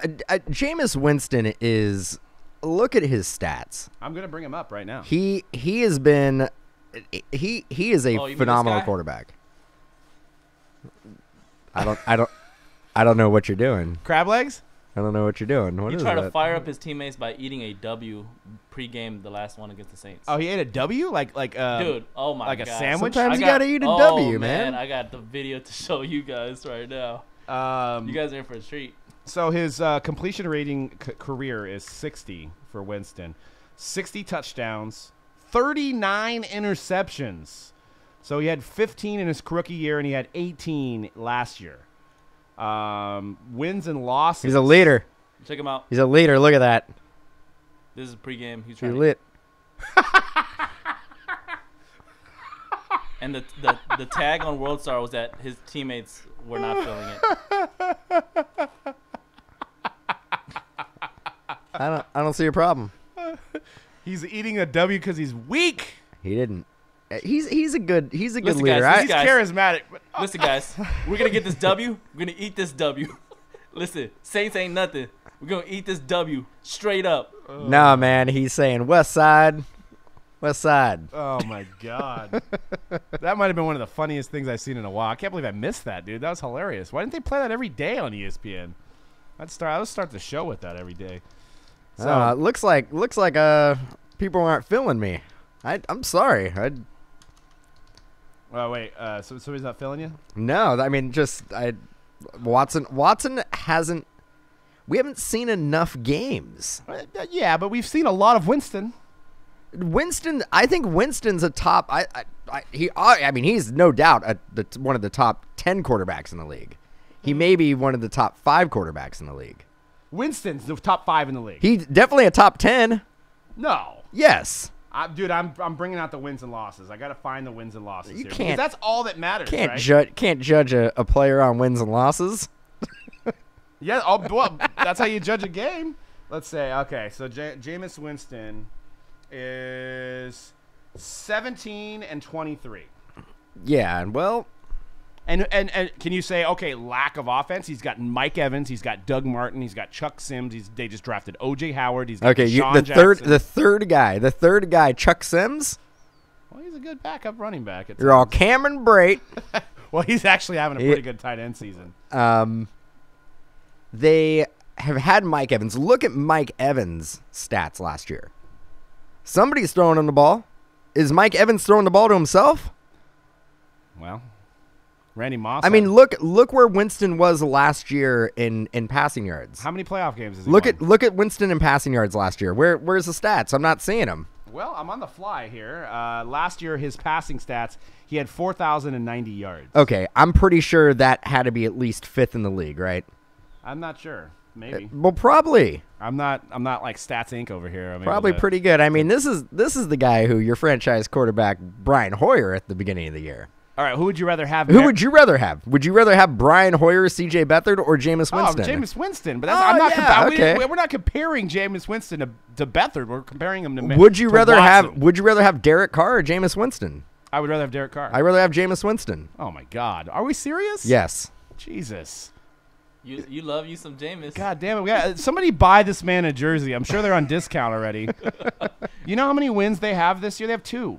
Jameis Winston is. Look at his stats. I'm gonna bring him up right now. He has been. He is a phenomenal quarterback. I don't know what you're doing. Crab legs? I don't know what you're doing. What you is try that? to fire up his teammates by eating a W pregame, the last one against the Saints. Oh, he ate a W? Dude, oh my like God. a sandwich? Sometimes you gotta eat a W, man. I got the video to show you guys right now. You guys are in for a treat. So his completion rating career is 60 for Winston. 60 touchdowns, 39 interceptions. So he had 15 in his rookie year, and he had 18 last year. Wins and losses. He's a leader. Check him out. He's a leader. Look at that. This is pregame. He's lit. And the tag on World Star was that his teammates were not feeling it. I don't see a problem. He's eating a W because he's weak. He didn't. He's a good Listen, leader. Guys, He's charismatic. Listen, guys, we're gonna get this W. We're gonna eat this W. Listen, Saints ain't nothing. We're gonna eat this W straight up. Nah, man, he's saying West Side. Oh my God, that might have been one of the funniest things I've seen in a while. I can't believe I missed that, dude. That was hilarious. Why didn't they play that every day on ESPN? I'd start the show with that every day. So looks like people aren't feeling me. I'm sorry. Oh wait, so he's not feeling you? No, I mean Watson hasn't. We haven't seen enough games. Yeah, but we've seen a lot of Winston. I think Winston's a top. He's no doubt one of the top 10 quarterbacks in the league. He may be one of the top 5 quarterbacks in the league. Winston's the top 5 in the league. He's definitely a top 10. No. Yes. Dude, I'm bringing out the wins and losses. I got to find the wins and losses here. Can't. Because that's all that matters, right? Can't judge a player on wins and losses. Yeah, well, that's how you judge a game. Let's say, okay, so Jameis Winston is 17-23. Yeah, and well, and can you say, okay, lack of offense? He's got Mike Evans, he's got Doug Martin, he's got Chuck Sims. They just drafted O.J. Howard. He's got the third guy, Chuck Sims. Well, he's a good backup running back. You're all Cameron Brate. Well, he's actually having a pretty good tight end season. They have had Mike Evans. Look at Mike Evans' stats last year. Somebody's throwing him the ball. Is Mike Evans throwing the ball to himself? Well, Randy Moss. I mean, look where Winston was last year in passing yards. How many playoff games has he won? won? Look at Winston in passing yards last year. Where's the stats? I'm not seeing them. Well, I'm on the fly here. Last year, his passing stats, he had 4,090 yards. Okay, I'm pretty sure that had to be at least 5th in the league, right? I'm not sure. Maybe. Well, probably. I'm not like Stats Inc. over here. I'm Probably able to- pretty good. I mean, this is the guy who your franchise quarterback Brian Hoyer at the beginning of the year. All right, who would you rather have? Who would you rather have? Would you rather have Brian Hoyer, C.J. Beathard, or Jameis Winston? Jameis Winston. But that's, Oh, I'm not. yeah, okay. We're not comparing Jameis Winston to Beathard. We're comparing him to. Would you to rather Watson. have? Would you rather have Derek Carr or Jameis Winston? I would rather have Derek Carr. I'd rather have Jameis Winston. Oh my God, are we serious? Yes. Jesus. You love you some Jameis. God damn it! Somebody buy this man a jersey. I'm sure they're on discount already. You know how many wins they have this year? They have 2.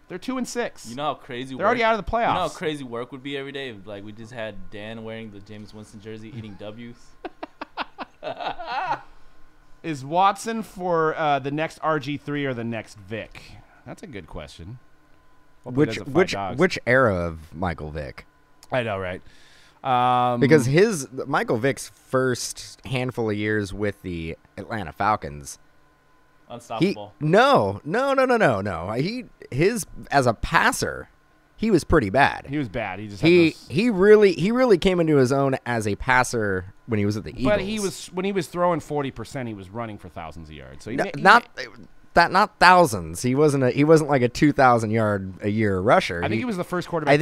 They're 2-6. You know how crazy They're already out of the playoffs. You know how crazy work would be every day if, like, we just had Dan wearing the Jameis Winston jersey, eating W's. Is Watson for the next RG3 or the next Vic? That's a good question. Hopefully it doesn't fight dogs. Which era of Michael Vick? I know, right? Because Michael Vick's first handful of years with the Atlanta Falcons, Unstoppable. No. His as a passer, he was pretty bad. He was bad. He just had those, he really came into his own as a passer when he was at the Eagles. But when he was throwing 40%, he was running for thousands of yards. So not thousands. He wasn't like a 2,000 yard a year rusher. I think he was the first quarterback. I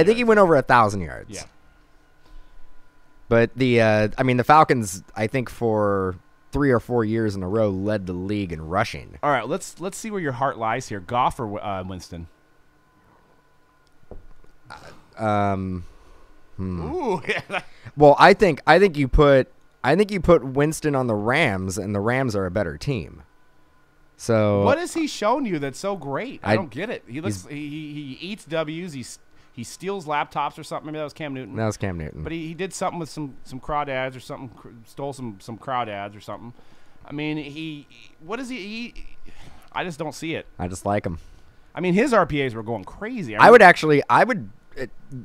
think he went over 1,000 yards. Yeah. But the Falcons, I think for 3 or 4 years in a row, led the league in rushing. All right, let's see where your heart lies here. Goff or Winston? Ooh, yeah. Well, I think you put Winston on the Rams, and the Rams are a better team. So what has he shown you that's so great? I don't get it. He looks he eats W's. He steals laptops or something. Maybe that was Cam Newton. That was Cam Newton. But he did something with some crawdads or something. Stole some crawdads or something. I mean, what is he? I just don't see it. I just like him. I mean, his RPAs were going crazy.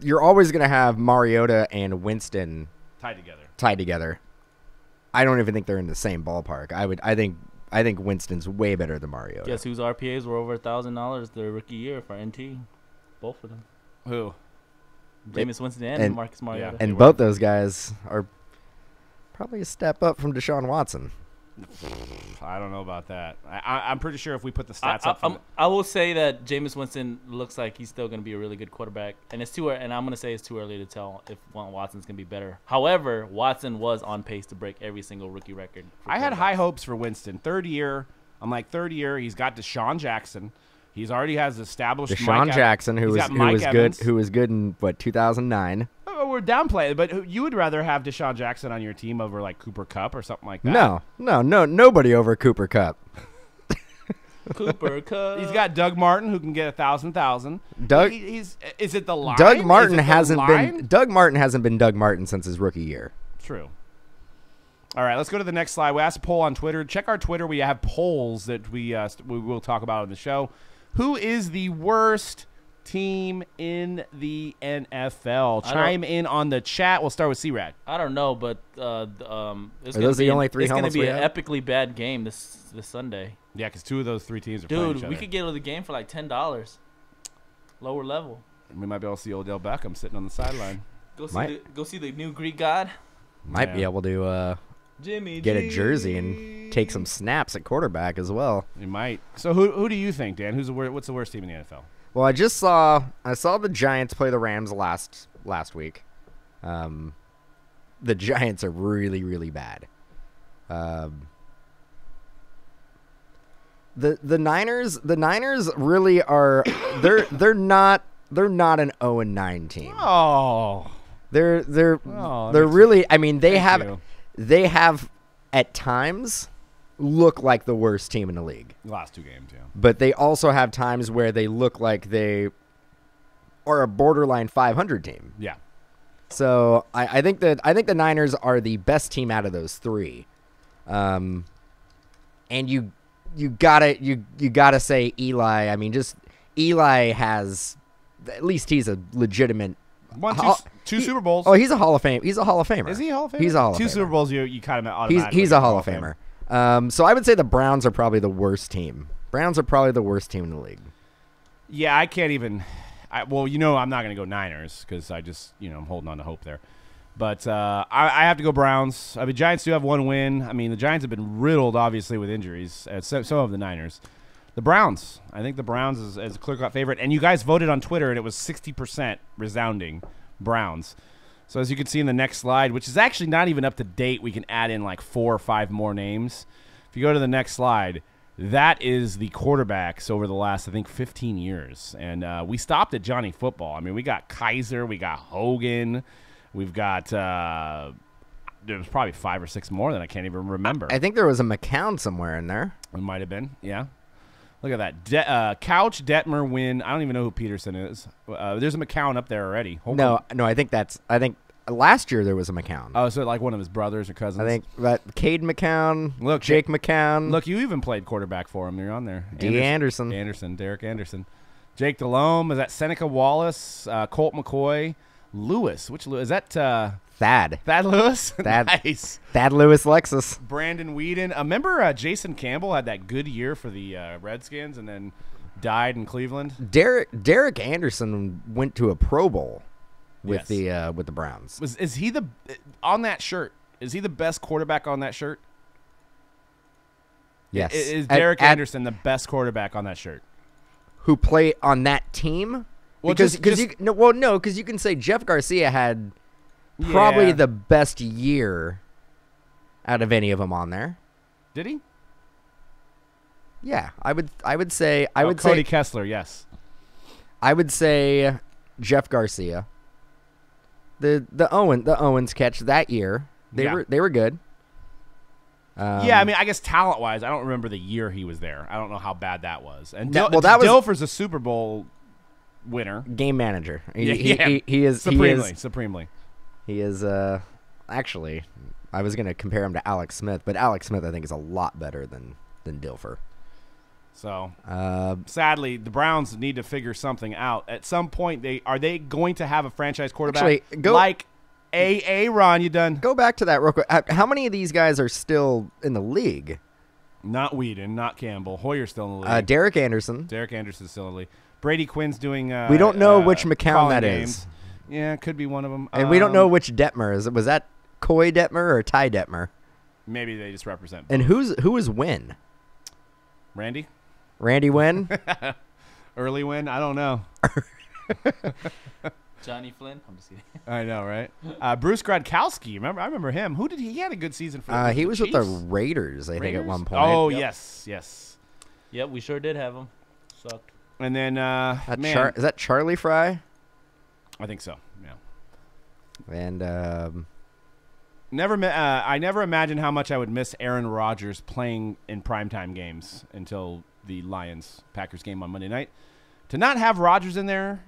You're always going to have Mariota and Winston tied together. I don't even think they're in the same ballpark. I think Winston's way better than Mariota. Guess whose RPAs were over $1,000 their rookie year for NT? Both of them. Who? Jameis Winston and Marcus Mariota. And both those guys are probably a step up from Deshaun Watson. I don't know about that. I'm pretty sure if we put the stats up, I will say that Jameis Winston looks like he's still going to be a really good quarterback, and I'm going to say it's too early to tell if Watson's going to be better. However, Watson was on pace to break every single rookie record. I had high hopes for Winston. Third year, he's got Deshaun Jackson. He's already has established Deshaun Jackson, who was good in 2009. We're downplaying, but you would rather have Deshaun Jackson on your team over like Cooper Kupp or something like that? No, nobody over Cooper Kupp. Cooper Kupp. He's got Doug Martin, who can get 1,000. Doug, is it the line? Doug Martin hasn't been Doug Martin since his rookie year. True. All right, let's go to the next slide. We asked a poll on Twitter. Check our Twitter. We have polls that we will talk about on the show. Who is the worst team in the NFL? Chime in on the chat. We'll start with C-Rad. I don't know, but Are those the only three helmets we have? It's going to be an epically bad game this Sunday. Yeah, because 2 of those 3 teams are playing each other. Dude, we could get to the game for like $10. Lower level. We might be able to see Odell Beckham sitting on the sideline. Go see the new Greek god. Might be able to get a jersey and take some snaps at quarterback as well. We might. So who do you think, Dan? What's the worst team in the NFL? Well, I saw the Giants play the Rams last week. The Giants are really, really bad. The Niners really are. They're not an 0-9 team. Oh, they're really. I mean, they have at times look like the worst team in the league. The last 2 games, yeah. But they also have times where they look like they are a borderline 500 team. Yeah. So I think the Niners are the best team out of those 3. And you gotta say Eli. I mean, just Eli has, at least he's a legitimate. Two Super Bowls. Oh, he's a Hall of Fame. He's a Hall of Famer. Is he a Hall of Famer? He's a Hall of Famer. 2 Super Bowls, you kind of automatically. He's a Hall of Famer. So I would say the Browns are probably the worst team. Browns are probably the worst team in the league. Yeah, I can't even. I'm not going to go Niners because I just, I'm holding on to hope there. But I have to go Browns. I mean, Giants do have one win. I mean, the Giants have been riddled, obviously, with injuries. So have the Niners. The Browns. I think the Browns is a clear-cut favorite. And you guys voted on Twitter, and it was 60% resounding Browns. So as you can see in the next slide, which is actually not even up to date, we can add in like 4 or 5 more names. If you go to the next slide, that is the quarterbacks over the last, I think, 15 years. And we stopped at Johnny Football. I mean, we got Kaiser. We got Hogan. We've got there was probably 5 or 6 more that I can't even remember. I think there was a McCown somewhere in there. It might have been, yeah. Look at that. Couch, Detmer, Wynn. I don't even know who Peterson is. There's a McCown up there already. No, I think last year there was a McCown. Oh, so like one of his brothers or cousins? I think that Cade McCown, look, Jake McCown. Look, you even played quarterback for him. You're on there. Anderson. Derek Anderson. Jake Delhomme. Is that Seneca Wallace? Colt McCoy. Lewis. Which Lewis? Is that Thad? Thad Lewis? Thad, Nice. Thad Lewis Lexus. Brandon Whedon. Remember Jason Campbell had that good year for the Redskins and then died in Cleveland? Derek Anderson went to a Pro Bowl with Yes. the Browns. Is he on that shirt? Is he the best quarterback on that shirt? Yes. Is Derek Anderson the best quarterback on that shirt? Who play on that team? Well, because just- you can say Jeff Garcia had probably Yeah. the best year out of any of them on there. Did he? Yeah, I would say Cody Kessler, yes. I would say Jeff Garcia. The Owens catch that year. They were good. Yeah, I mean, I guess talent-wise, I don't remember the year he was there. I don't know how bad that was. And that was Dilfer's a Super Bowl winner. Game manager. He is supremely. He is actually. I was gonna compare him to Alex Smith, but Alex Smith I think is a lot better than Dilfer. So sadly, the Browns need to figure something out. At some point, are they going to have a franchise quarterback like Ron? You done? Go back to that real quick. How many of these guys are still in the league? Not Whedon, not Campbell. Hoyer's still in the league. Derek Anderson. Derek Anderson's still in the league. Brady Quinn's doing. We don't know which McCown calling that games. is. Yeah, could be one of them. And we don't know which Detmer is. Was that Coy Detmer or Ty Detmer? Maybe they just represent. And who is Wynn? Randy Wynn? Early win? I don't know. Johnny Flynn. I'm just kidding. I know, right? Bruce Gradkowski. I remember him. Who did he had a good season for? He was with Chiefs? the Raiders, I think, at one point. Oh, Yep. yes. Yep, we sure did have him. Sucked. And then, Is that Charlie Fry? I think so. Yeah. And I never imagined how much I would miss Aaron Rodgers playing in primetime games until the Lions-Packers game on Monday night. To not have Rodgers in there,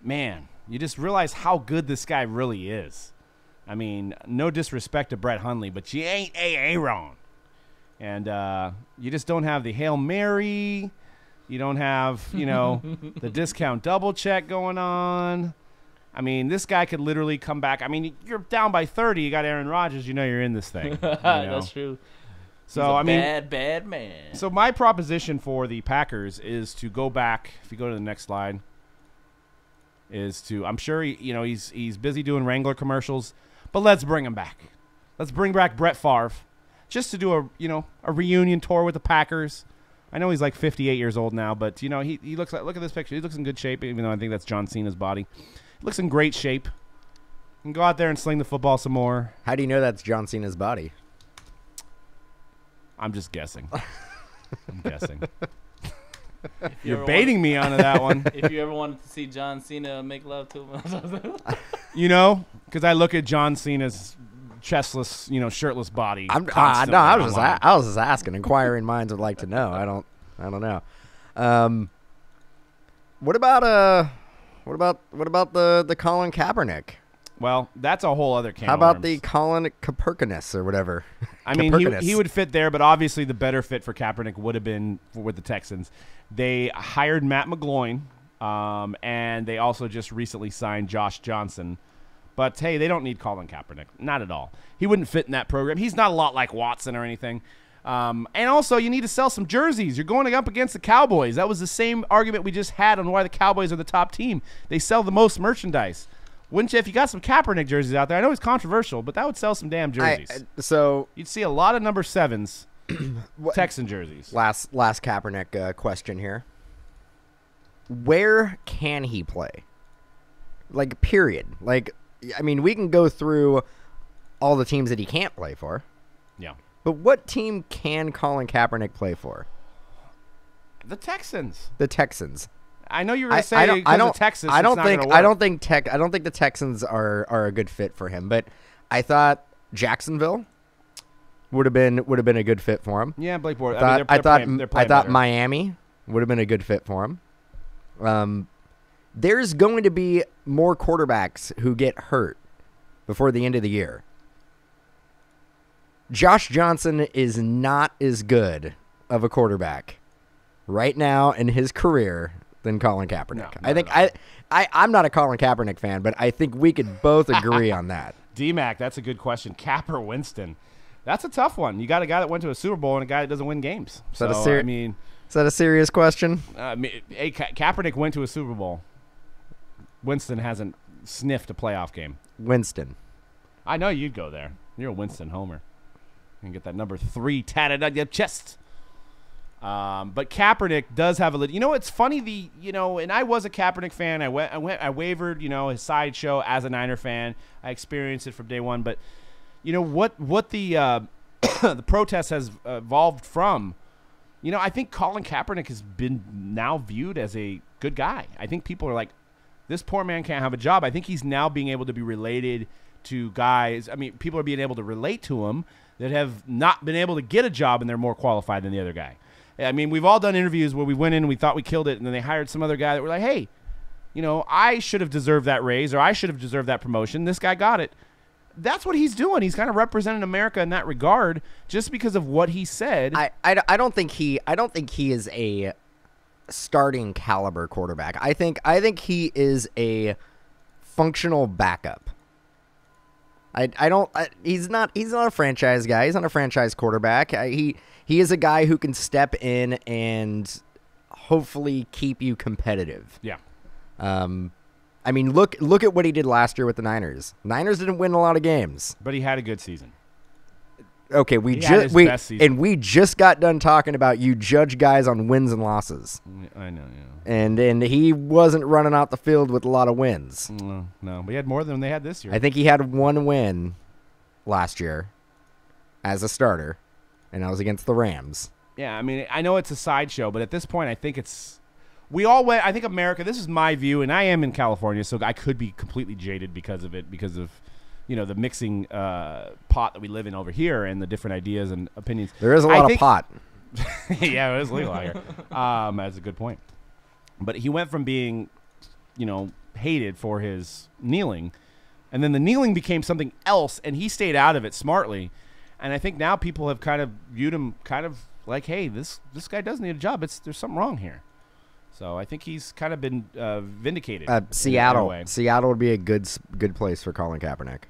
man, you just realize how good this guy really is. I mean, no disrespect to Brett Hundley, but you ain't Aaron. And you just don't have the Hail Mary. You don't have, the discount double check going on. I mean, this guy could literally come back. I mean, you're down by 30. You got Aaron Rodgers. You know you're in this thing. That's true. So He's a bad man. So my proposition for the Packers is to go back. If you go to the next slide, I'm sure he's busy doing Wrangler commercials, but let's bring him back. Let's bring back Brett Favre, just to do a reunion tour with the Packers. I know he's like 58 years old now, but he looks like, look at this picture. He looks in good shape, even though I think that's John Cena's body. He looks in great shape. You can go out there and sling the football some more. How do you know that's John Cena's body? I'm just guessing. I'm guessing. You're baiting me onto that one. If you ever wanted to see John Cena make love to him. Because I look at John Cena's chestless, shirtless body. I was just asking. Inquiring minds would like to know. I don't know. What about the Colin Kaepernick? Well, that's a whole other can. How about the Colin Kaepernick or whatever? I mean, he would fit there, but obviously the better fit for Kaepernick would have been with the Texans. They hired Matt McGloin, and they also just recently signed Josh Johnson. But, hey, they don't need Colin Kaepernick. Not at all. He wouldn't fit in that program. He's not a lot like Watson or anything. And also, you need to sell some jerseys. You're going up against the Cowboys. That was the same argument we just had on why the Cowboys are the top team. They sell the most merchandise. Wouldn't you? If you got some Kaepernick jerseys out there, I know he's controversial, but that would sell some damn jerseys. So you'd see a lot of number 7s, Texan jerseys. Last Kaepernick question here. Where can he play? Like, period. Like, I mean, we can go through all the teams that he can't play for. Yeah. But what team can Colin Kaepernick play for? The Texans. The Texans. I know you were going to say the Texans. I don't think the Texans are a good fit for him. But I thought Jacksonville would have been a good fit for him. Yeah, Blake Bortles. I thought Miami would have been a good fit for him. There's going to be more quarterbacks who get hurt before the end of the year. Josh Johnson is not as good of a quarterback right now in his career than Colin Kaepernick. No, I think I'm not a Colin Kaepernick fan, but I think we could both agree on that. D-Mac, that's a good question. Cap or Winston? That's a tough one. You got a guy that went to a Super Bowl and a guy that doesn't win games. Is that a serious question? Kaepernick went to a Super Bowl. Winston hasn't sniffed a playoff game. Winston. I know you'd go there. You're a Winston homer. You can get that number 3 tatted on your chest. But Kaepernick does have a. You know, it's funny. And I was a Kaepernick fan. I wavered. His sideshow as a Niner fan. I experienced it from day one. But what the the protest has evolved from. I think Colin Kaepernick has been now viewed as a good guy. I think people are like, this poor man can't have a job. I think he's now being able to be related to guys. I mean, people are being able to relate to him that have not been able to get a job, and they're more qualified than the other guy. I mean, we've all done interviews where we went in and we thought we killed it, and then they hired some other guy that were like, hey, I should have deserved that raise, or I should have deserved that promotion. This guy got it. That's what he's doing. He's kind of representing America in that regard, just because of what he said. I don't think he is a starting caliber quarterback. I think he is a functional backup. He's not a franchise guy. He's not a franchise quarterback. He is a guy who can step in and hopefully keep you competitive. Yeah. I mean, look at what he did last year with the Niners. Niners didn't win a lot of games, but he had a good season. Okay, we just got done talking about you judge guys on wins and losses. I know, yeah. And he wasn't running out the field with a lot of wins. No, but he had more than they had this year. I think he had one win last year as a starter, and that was against the Rams. Yeah, I mean, I know it's a sideshow, but at this point, I think we all went. I think America. This is my view, and I am in California, so I could be completely jaded because of it, because of the mixing pot that we live in over here and the different ideas and opinions. There is a lot of pot. Yeah, it is legal out here. That's a good point. But he went from being, hated for his kneeling, and then the kneeling became something else, and he stayed out of it smartly. And I think now people have kind of viewed him kind of like, hey, this guy does need a job. There's something wrong here. So I think he's kind of been vindicated. Seattle would be a good place for Colin Kaepernick.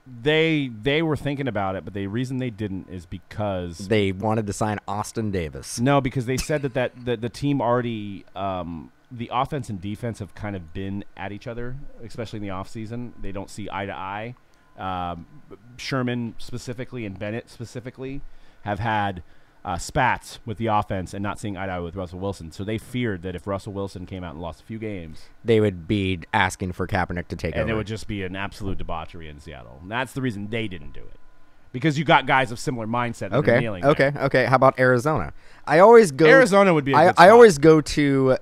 They were thinking about it, but the reason they didn't is because they wanted to sign Austin Davis. No, because they said that the team already the offense and defense have kind of been at each other, especially in the offseason. They don't see eye to eye. Sherman specifically and Bennett specifically have had spats with the offense and not seeing eye to eye with Russell Wilson. So they feared that if Russell Wilson came out and lost a few games, they would be asking for Kaepernick to take over. And it would just be an absolute debauchery in Seattle. And that's the reason they didn't do it. Because you got guys of similar mindset that are kneeling there. Okay. How about Arizona? Arizona would be a good spot. I always go to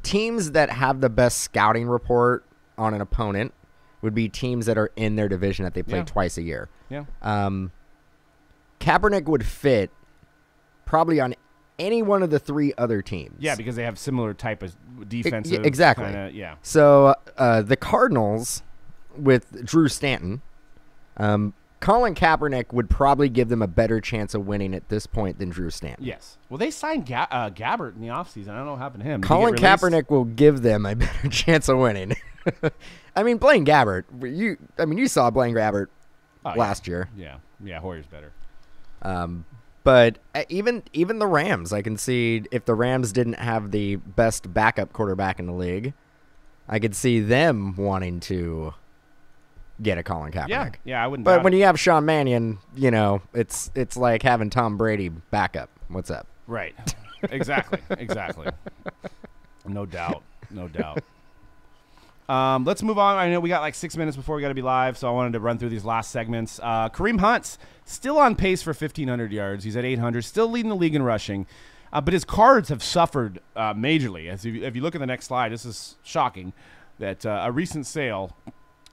teams that have the best scouting report on an opponent would be teams that are in their division that they play twice a year. Yeah. Kaepernick would fit probably on any one of the 3 other teams. Yeah, because they have similar type of defensive. Exactly. Yeah. So the Cardinals with Drew Stanton, Colin Kaepernick would probably give them a better chance of winning at this point than Drew Stanton. Yes. Well, they signed Gabbert in the offseason. I don't know what happened to him. Colin Kaepernick will give them a better chance of winning. I mean, Blaine Gabbert. You saw Blaine Gabbert last year. Yeah. Yeah, Hoyer's better. But even the Rams, I can see if the Rams didn't have the best backup quarterback in the league, I could see them wanting to get a Colin Kaepernick. Yeah, I wouldn't. But doubt when it. you have Sean Mannion, you know, it's like having Tom Brady backup. What's up? Right. Exactly. No doubt. Let's move on. I know we got like 6 minutes before we got to be live, so I wanted to run through these last segments. Kareem Hunt's still on pace for 1,500 yards. He's at 800, still leading the league in rushing. But his cards have suffered majorly. If you look at the next slide, this is shocking that a recent sale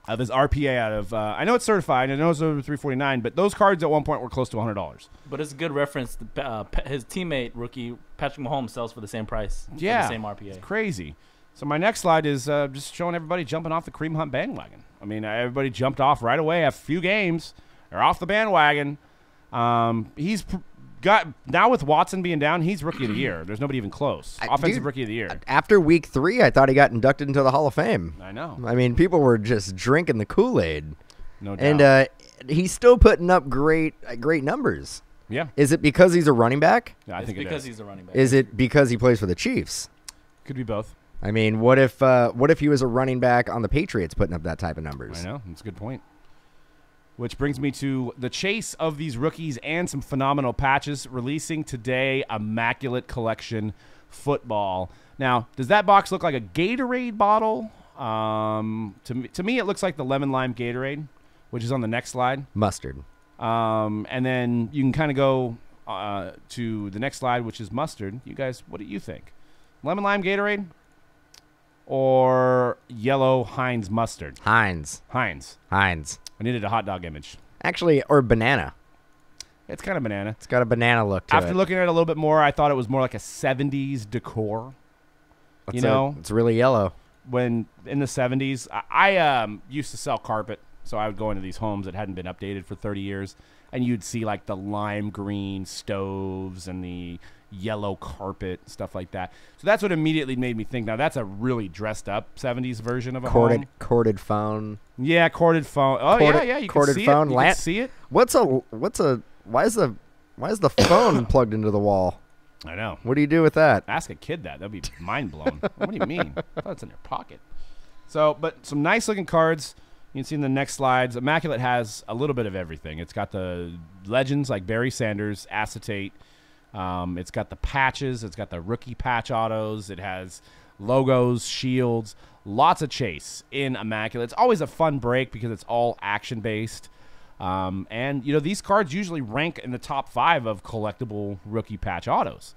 of his RPA out of I know it's certified, I know it's over 349, but those cards at one point were close to $100. But it's a good reference. His teammate, rookie Patrick Mahomes, sells for the same price. Yeah, for the same RPA. It's crazy. So my next slide is just showing everybody jumping off the Kareem Hunt bandwagon. I mean, everybody jumped off right away. A few games, they're off the bandwagon. He's got now with Watson being down, he's rookie of the year. There's nobody even close. Offensive rookie of the year. After week 3, I thought he got inducted into the Hall of Fame. I know. I mean, people were just drinking the Kool-Aid. No doubt. And he's still putting up great numbers. Yeah. Is it because he's a running back? Yeah, I think it because is. he's a running back. Is it because he plays for the Chiefs? Could be both. I mean, what if he was a running back on the Patriots putting up that type of numbers? I know. That's a good point. Which brings me to the chase of these rookies and some phenomenal patches. Releasing today, Immaculate Collection Football. Now, does that box look like a Gatorade bottle? To me, it looks like the Lemon Lime Gatorade, which is on the next slide. Mustard. And then you can kind of go to the next slide, which is mustard. You guys, what do you think? Lemon Lime Gatorade or yellow Heinz mustard? Heinz. I needed a hot dog image. Actually, or banana. It's kind of banana. It's got a banana look to it. After looking at it a little bit more, I thought it was more like a 70s decor. It's really yellow. When in the 70s, I used to sell carpet, so I would go into these homes that hadn't been updated for 30 years, and you'd see like the lime green stoves and the yellow carpet, stuff like that. So that's what immediately made me think, now that's a really dressed up 70s version of a home. Corded phone. Yeah, corded phone. Oh, yeah, you can see phone. it. You can see it. Why is the phone plugged into the wall? I know. What do you do with that? Ask a kid that. That'd be mind blown. What do you mean? I thought it's in your pocket. So, but some nice looking cards. You can see in the next slides. Immaculate has a little bit of everything. It's got the legends like Barry Sanders, acetate. It's got the patches. It's got the rookie patch autos. It has logos, shields, lots of chase in Immaculate. It's always a fun break because it's all action-based. And, these cards usually rank in the top 5 of collectible rookie patch autos.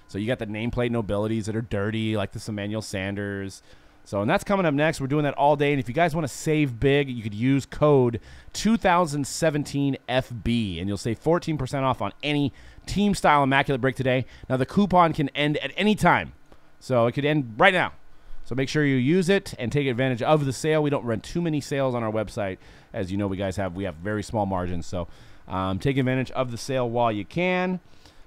So you got the nameplate nobilities that are dirty, like the Emmanuel Sanders. And that's coming up next. We're doing that all day. And if you guys want to save big, you could use code 2017FB, and you'll save 14% off on any team-style Immaculate break today. Now, the coupon can end at any time. So it could end right now. So make sure you use it and take advantage of the sale. We don't run too many sales on our website. As you know, we have very small margins. So take advantage of the sale while you can.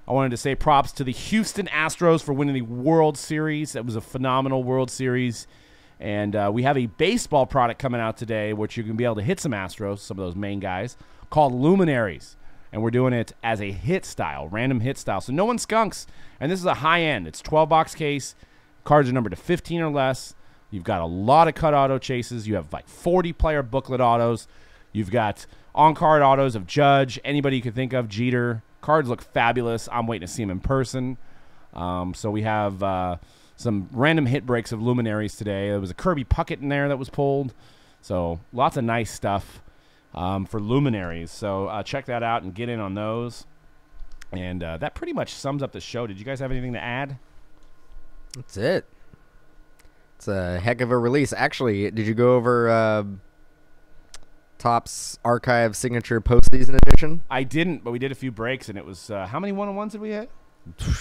I wanted to say props to the Houston Astros for winning the World Series. That was a phenomenal World Series. And we have a baseball product coming out today, which you're going to be able to hit some Astros, some of those main guys, called Luminaries. And we're doing it as a hit style, random hit style. So no one skunks. And this is a high end. It's 12-box case. Cards are numbered to 15 or less. You've got a lot of cut auto chases. You have like 40-player booklet autos. You've got on-card autos of Judge, anybody you could think of, Jeter. Cards look fabulous. I'm waiting to see them in person. So we have some random hit breaks of Luminaries today. There was a Kirby Puckett in there that was pulled. So lots of nice stuff for Luminaries. So check that out and get in on those. And that pretty much sums up the show. Did you guys have anything to add? That's it. It's a heck of a release. Actually, did you go over Topps Archive Signature Postseason Edition? I didn't, but we did a few breaks, and it was how many one-on-ones did we hit?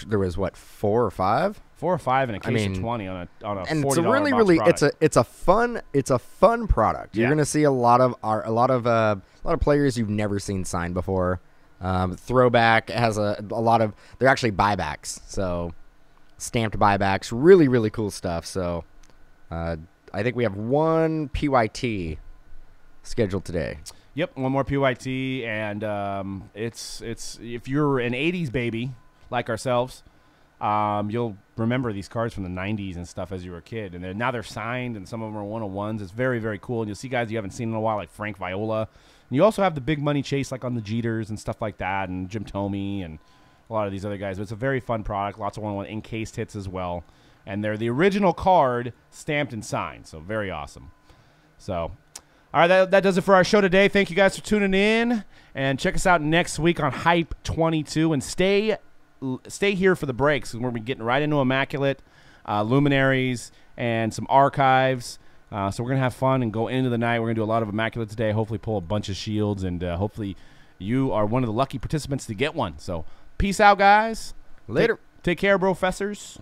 There was 4 or 5? 4 or 5 in a case of 20 on a and $40 it's a really box product. it's a fun product. You're gonna see a lot of players you've never seen signed before. Throwback has a lot of, they're actually buybacks, so stamped buybacks, really cool stuff. So I think we have one PYT scheduled today. Yep, one more PYT, and it's if you're an 80s baby like ourselves, you'll remember these cards from the 90s and stuff as you were a kid. And now they're signed, and some of them are 101s. It's very, very cool. And you'll see guys you haven't seen in a while, like Frank Viola. And you also have the big money chase, like on the Jeters and stuff like that, and Jim Thome and a lot of these other guys. But it's a very fun product. Lots of 101 encased hits as well. And they're the original card stamped and signed. So very awesome. So, all right, that does it for our show today. Thank you guys for tuning in. And check us out next week on Hype 22. And stay here for the breaks. We're getting right into Immaculate, Luminaries, and some archives. So we're going to have fun and go into the night. We're going to do a lot of Immaculate today. Hopefully pull a bunch of shields. And hopefully you are one of the lucky participants to get one. So peace out, guys. Later. Take care, professors.